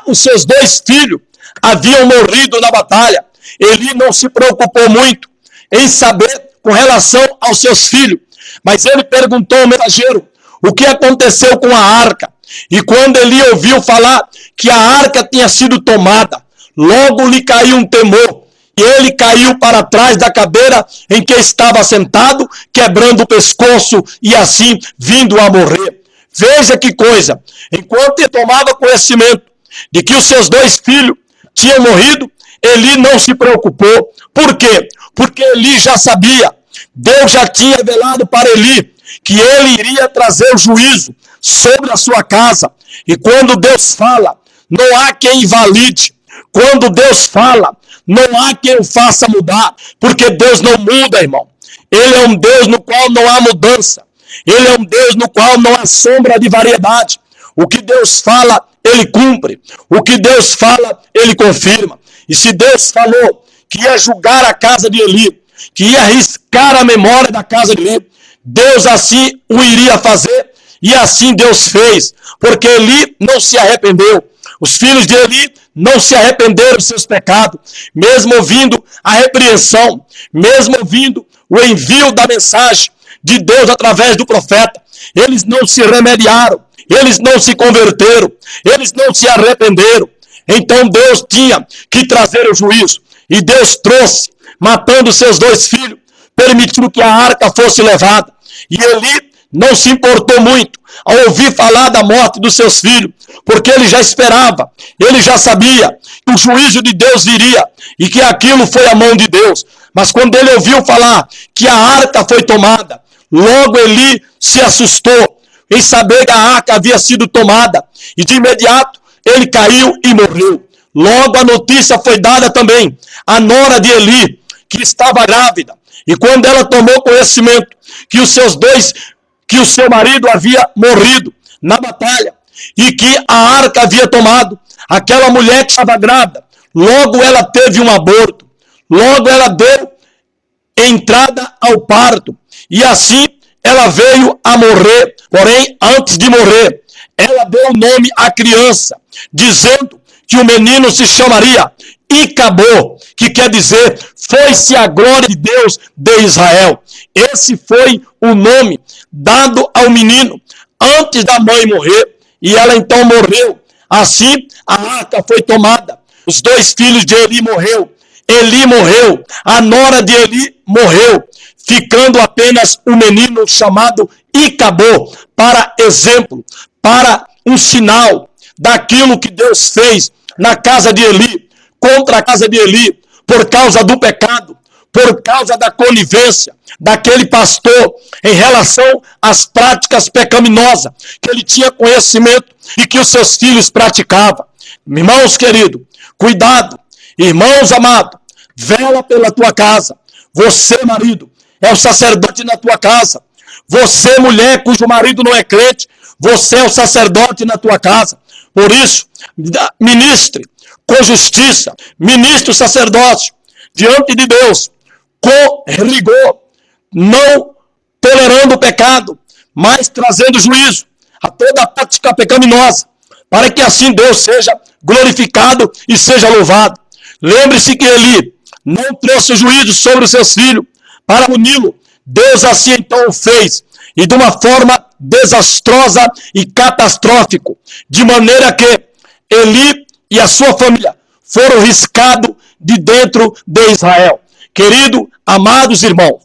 os seus dois filhos haviam morrido na batalha. Eli não se preocupou muito em saber com relação aos seus filhos, mas ele perguntou ao mensageiro o que aconteceu com a arca. E quando Eli ouviu falar que a arca tinha sido tomada, logo lhe caiu um temor, e ele caiu para trás da cadeira em que estava sentado, quebrando o pescoço e assim vindo a morrer. Veja que coisa, enquanto ele tomava conhecimento de que os seus dois filhos tinham morrido, Eli não se preocupou. Por quê? Porque Eli já sabia, Deus já tinha revelado para Eli que ele iria trazer o juízo sobre a sua casa. E quando Deus fala, não há quem invalide. Quando Deus fala, não há quem o faça mudar, porque Deus não muda, irmão. Ele é um Deus no qual não há mudança. Ele é um Deus no qual não há sombra de variedade. O que Deus fala, ele cumpre. O que Deus fala, ele confirma. E se Deus falou que ia julgar a casa de Eli, que ia riscar a memória da casa de Eli, Deus assim o iria fazer, e assim Deus fez, porque Eli não se arrependeu. Os filhos de Eli não se arrependeram dos seus pecados, mesmo ouvindo a repreensão, mesmo ouvindo o envio da mensagem de Deus através do profeta. Eles não se remediaram, eles não se converteram, eles não se arrependeram. Então Deus tinha que trazer o juízo, e Deus trouxe, matando seus dois filhos, permitindo que a arca fosse levada. E Eli não se importou muito ao ouvir falar da morte dos seus filhos, porque ele já esperava, ele já sabia que o juízo de Deus viria e que aquilo foi a mão de Deus. Mas quando ele ouviu falar que a arca foi tomada, logo Eli se assustou em saber que a arca havia sido tomada, e de imediato ele caiu e morreu. Logo a notícia foi dada também à nora de Eli, que estava grávida, e quando ela tomou conhecimento que o seu marido havia morrido na batalha e que a arca havia tomado, aquela mulher que estava grávida, logo ela teve um aborto, logo ela deu entrada ao parto, E assim ela veio a morrer. Porém, antes de morrer, ela deu o nome à criança, dizendo que o menino se chamaria Icabô, que quer dizer, foi-se a glória de Deus de Israel. Esse foi o nome dado ao menino antes da mãe morrer, e ela então morreu. Assim, a arca foi tomada. Os 2 filhos de Eli morreu. Eli morreu. A nora de Eli morreu, ficando apenas um menino chamado Icabô, para exemplo, para um sinal daquilo que Deus fez na casa de Eli, contra a casa de Eli, por causa do pecado, por causa da conivência daquele pastor em relação às práticas pecaminosas que ele tinha conhecimento e que os seus filhos praticavam. Irmãos queridos, cuidado. Irmãos amados, vela pela tua casa. Você, marido, é o sacerdote na tua casa. Você, mulher, cujo marido não é crente, você é o sacerdote na tua casa. Por isso, ministre com justiça, ministre o sacerdócio diante de Deus, com rigor, não tolerando o pecado, mas trazendo juízo a toda a prática pecaminosa, para que assim Deus seja glorificado e seja louvado. Lembre-se que Eli não trouxe juízo sobre os seus filhos para puni-lo. Deus assim então o fez, e de uma forma desastrosa e catastrófica, de maneira que Eli e a sua família foram riscados de dentro de Israel. Querido, amados irmãos,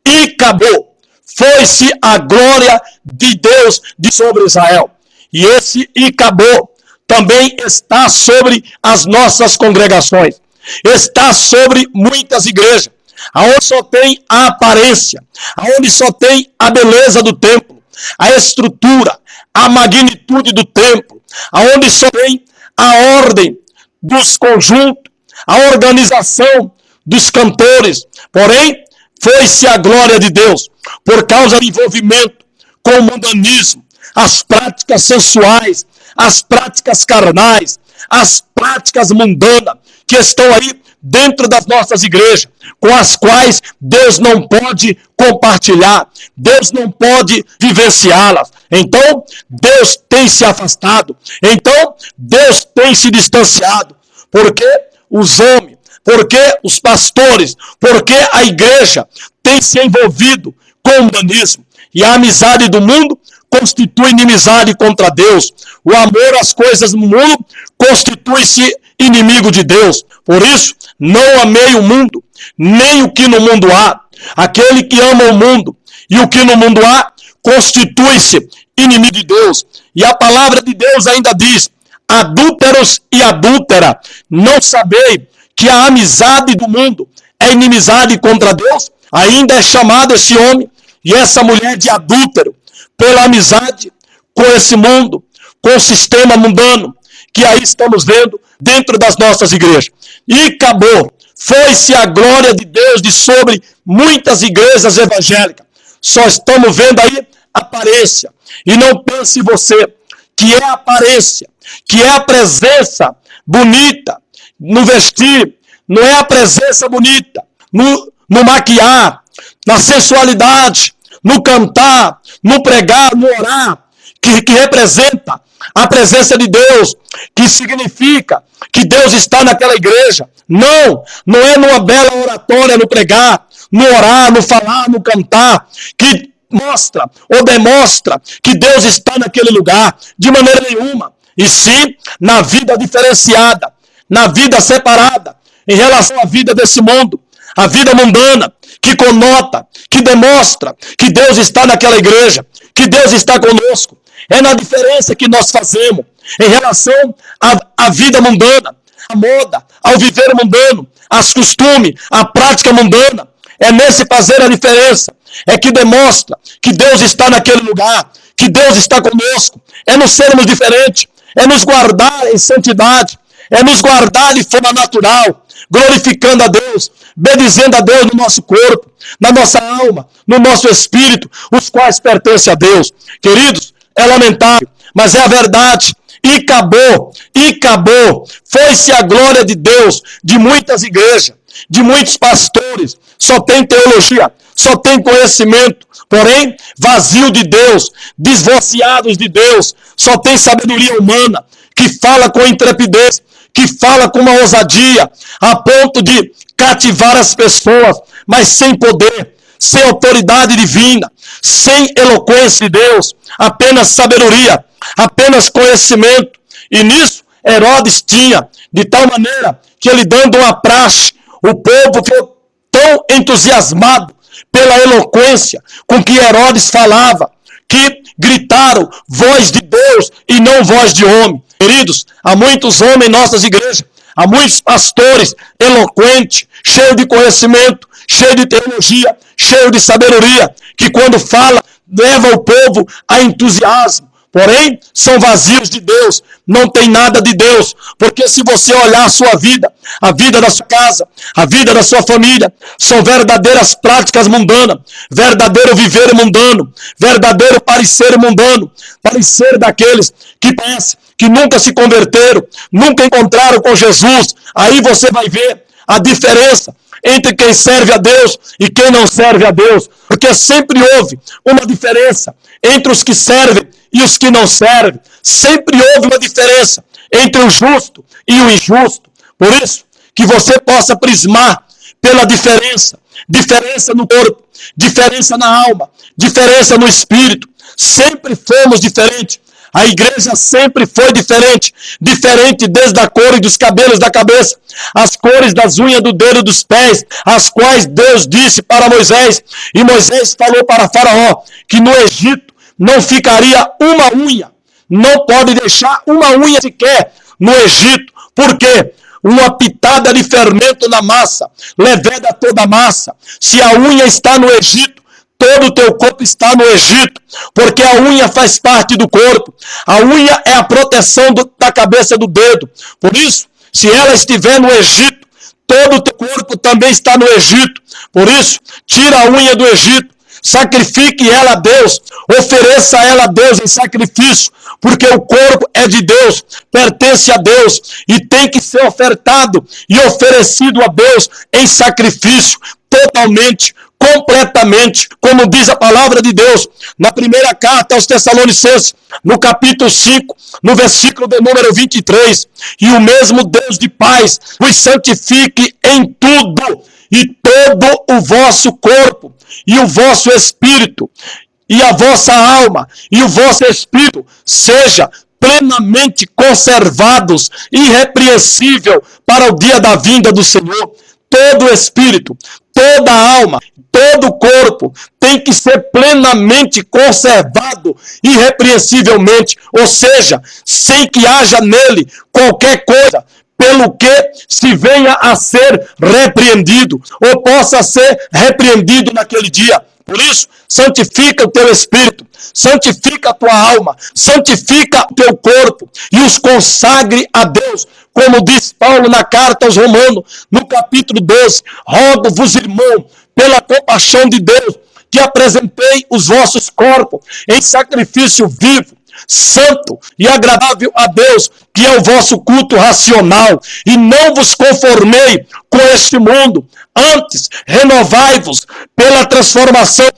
Icabô, foi-se a glória de Deus de sobre Israel. E esse Icabô também está sobre as nossas congregações. Está sobre muitas igrejas, aonde só tem a aparência, aonde só tem a beleza do templo, a estrutura, a magnitude do templo, aonde só tem a ordem dos conjuntos, a organização dos cantores. Porém, foi-se a glória de Deus por causa do envolvimento com o mundanismo, as práticas sensuais, as práticas carnais, as práticas mundanas que estão aí dentro das nossas igrejas, com as quais Deus não pode compartilhar, Deus não pode vivenciá-las. Então, Deus tem se afastado, então, Deus tem se distanciado, porque os homens, porque os pastores, porque a igreja tem se envolvido com o mundanismo, e a amizade do mundo constitui inimizade contra Deus. O amor às coisas do mundo constitui-se inimigo de Deus. Por isso, não amei o mundo, nem o que no mundo há. Aquele que ama o mundo e o que no mundo há, constitui-se inimigo de Deus. E a palavra de Deus ainda diz: adúlteros e adúltera, não sabei que a amizade do mundo é inimizade contra Deus? Ainda é chamado esse homem e essa mulher de adúltero, pela amizade com esse mundo, com o sistema mundano, que aí estamos vendo dentro das nossas igrejas. E acabou. Foi-se a glória de Deus de sobre muitas igrejas evangélicas. Só estamos vendo aí aparência. E não pense você que é aparência, que é a presença bonita no vestir, não é a presença bonita no maquiar, na sensualidade, no cantar, no pregar, no orar, que representa a presença de Deus, que significa que Deus está naquela igreja. Não, não é numa bela oratória, no pregar, no orar, no falar, no cantar, que mostra ou demonstra que Deus está naquele lugar, de maneira nenhuma. E sim, na vida diferenciada, na vida separada, em relação à vida desse mundo, a vida mundana, que conota, que demonstra que Deus está naquela igreja, que Deus está conosco. É na diferença que nós fazemos em relação à vida mundana, à moda, ao viver mundano, aos costumes, à prática mundana. É nesse fazer a diferença. É que demonstra que Deus está naquele lugar, que Deus está conosco. É nos sermos diferentes, é nos guardar em santidade, é nos guardar de forma natural, glorificando a Deus, bendizendo a Deus no nosso corpo, na nossa alma, no nosso espírito, os quais pertencem a Deus. Queridos, é lamentável, mas é a verdade. E acabou. Foi-se a glória de Deus de muitas igrejas, de muitos pastores. Só tem teologia, só têm conhecimento, porém vazio de Deus, divorciados de Deus, só tem sabedoria humana, que fala com intrepidez, que fala com uma ousadia, a ponto de cativar as pessoas, mas sem poder, sem autoridade divina, sem eloquência de Deus, apenas sabedoria, apenas conhecimento. E nisso Herodes tinha, de tal maneira que ele dando uma praxe, o povo ficou tão entusiasmado pela eloquência com que Herodes falava, que gritaram voz de Deus e não voz de homem. Queridos, há muitos homens em nossas igrejas, há muitos pastores eloquentes, cheios de conhecimento, cheios de teologia, cheios de sabedoria, que quando fala, leva o povo a entusiasmo. Porém, são vazios de Deus, não tem nada de Deus, porque se você olhar a sua vida, a vida da sua casa, a vida da sua família, são verdadeiras práticas mundanas, verdadeiro viver mundano, verdadeiro parecer mundano, parecer daqueles que parecem que nunca se converteram, nunca encontraram com Jesus. Aí você vai ver a diferença entre quem serve a Deus e quem não serve a Deus, porque sempre houve uma diferença entre os que servem e os que não servem. Sempre houve uma diferença entre o justo e o injusto. Por isso, que você possa prismar pela diferença. Diferença no corpo, diferença na alma, diferença no espírito. Sempre fomos diferentes. A igreja sempre foi diferente. Diferente desde a cor dos cabelos da cabeça, as cores das unhas do dedo dos pés, as quais Deus disse para Moisés. E Moisés falou para Faraó que no Egito não ficaria uma unha, não pode deixar uma unha sequer no Egito. Por quê? Uma pitada de fermento na massa leveda toda a massa. Se a unha está no Egito, todo o teu corpo está no Egito, porque a unha faz parte do corpo. A unha é a proteção da cabeça do dedo. Por isso, se ela estiver no Egito, todo o teu corpo também está no Egito. Por isso, tira a unha do Egito, sacrifique ela a Deus, ofereça ela a Deus em sacrifício, porque o corpo é de Deus, pertence a Deus e tem que ser ofertado e oferecido a Deus em sacrifício, totalmente, completamente, como diz a palavra de Deus na primeira carta aos Tessalonicenses, no capítulo 5, no versículo de número 23, e o mesmo Deus de paz vos santifique em tudo, e todo o vosso corpo, e o vosso espírito, e a vossa alma, e o vosso espírito, seja plenamente conservados, irrepreensível para o dia da vinda do Senhor. Todo o espírito, toda a alma, todo o corpo tem que ser plenamente conservado irrepreensivelmente, ou seja, sem que haja nele qualquer coisa pelo que se venha a ser repreendido, ou possa ser repreendido naquele dia. Por isso, santifica o teu espírito, santifica a tua alma, santifica o teu corpo e os consagre a Deus, como diz Paulo na carta aos Romanos, no capítulo 12, rogo-vos, irmão, pela compaixão de Deus, que apresentei os vossos corpos em sacrifício vivo, santo e agradável a Deus, que é o vosso culto racional, e não vos conformei com este mundo, antes renovai-vos pela transformação,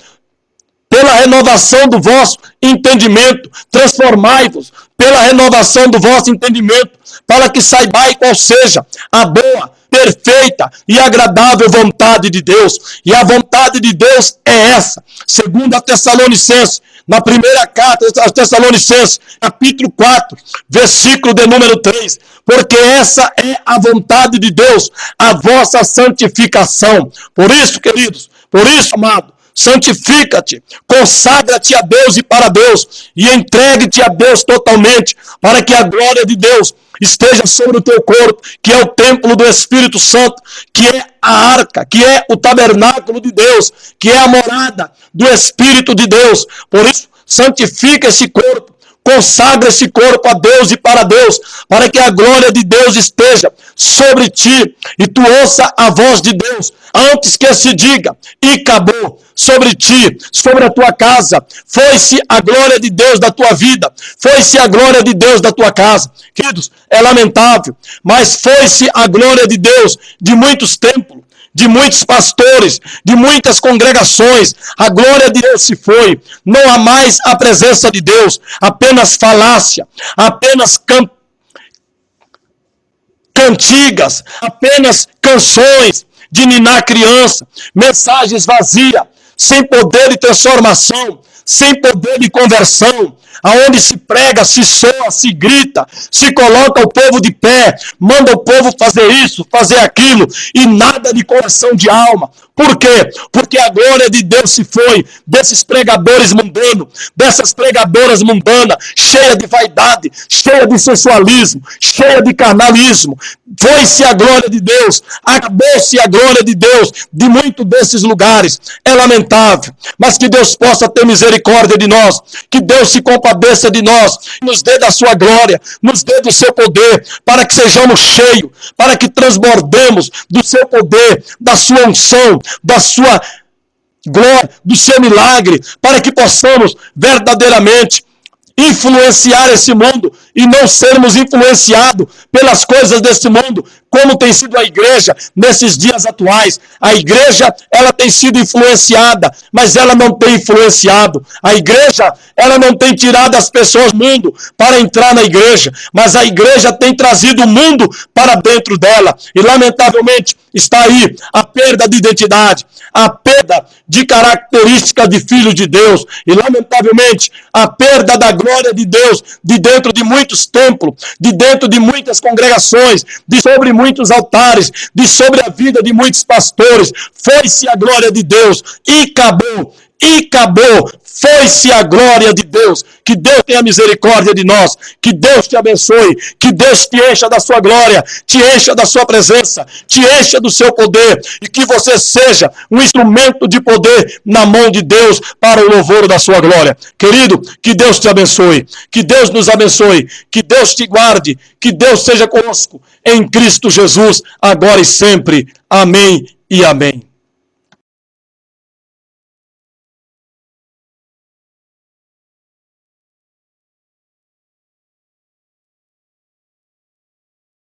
pela renovação do vosso entendimento, transformai-vos pela renovação do vosso entendimento, para que saibais qual seja a boa, perfeita e agradável vontade de Deus. E a vontade de Deus é essa, segundo a Tessalonicenses, na primeira carta aos Tessalonicenses, capítulo 4, versículo de número 3, porque essa é a vontade de Deus, a vossa santificação. Por isso, queridos, por isso, amado, santifica-te, consagra-te a Deus e para Deus, e entregue-te a Deus totalmente, para que a glória de Deus esteja sobre o teu corpo, que é o templo do Espírito Santo, que é a arca, que é o tabernáculo de Deus, que é a morada do Espírito de Deus. Por isso, santifica esse corpo, consagra esse corpo a Deus e para Deus, para que a glória de Deus esteja sobre ti, e tu ouça a voz de Deus, antes que se diga, e acabou, sobre ti, sobre a tua casa, foi-se a glória de Deus da tua vida, foi-se a glória de Deus da tua casa. Queridos, é lamentável, mas foi-se a glória de Deus de muitos templos, de muitos pastores, de muitas congregações. A glória de Deus se foi. Não há mais a presença de Deus, apenas falácia, apenas cantigas, apenas canções de ninar criança, mensagens vazias, sem poder de transformação, sem poder de conversão, aonde se prega, se soa, se grita, se coloca o povo de pé, manda o povo fazer isso, fazer aquilo, e nada de conversão de alma. Por quê? Porque a glória de Deus se foi desses pregadores mundanos, dessas pregadoras mundanas, cheia de vaidade, cheia de sensualismo, cheia de carnalismo. Foi-se a glória de Deus, acabou-se a glória de Deus de muitos desses lugares. É lamentável, mas que Deus possa ter misericórdia de nós, que Deus se compadeça de nós, nos dê da sua glória, nos dê do seu poder, para que sejamos cheios, para que transbordemos do seu poder, da sua unção, da sua glória, do seu milagre, para que possamos verdadeiramente influenciar esse mundo e não sermos influenciados pelas coisas desse mundo, como tem sido a igreja nesses dias atuais. A igreja, ela tem sido influenciada, mas ela não tem influenciado. A igreja, ela não tem tirado as pessoas do mundo para entrar na igreja, mas a igreja tem trazido o mundo para dentro dela. E lamentavelmente está aí a perda de identidade, a perda de características de filho de Deus, e lamentavelmente a perda da glória de Deus de dentro de muitos templos, de dentro de muitas congregações, de sobre muitos altares, de sobre a vida de muitos pastores. Foi-se a glória de Deus e acabou. E acabou, foi-se a glória de Deus. Que Deus tenha misericórdia de nós, que Deus te abençoe, que Deus te encha da sua glória, te encha da sua presença, te encha do seu poder, e que você seja um instrumento de poder na mão de Deus para o louvor da sua glória. Querido, que Deus te abençoe, que Deus nos abençoe, que Deus te guarde, que Deus seja conosco em Cristo Jesus, agora e sempre. Amém e amém.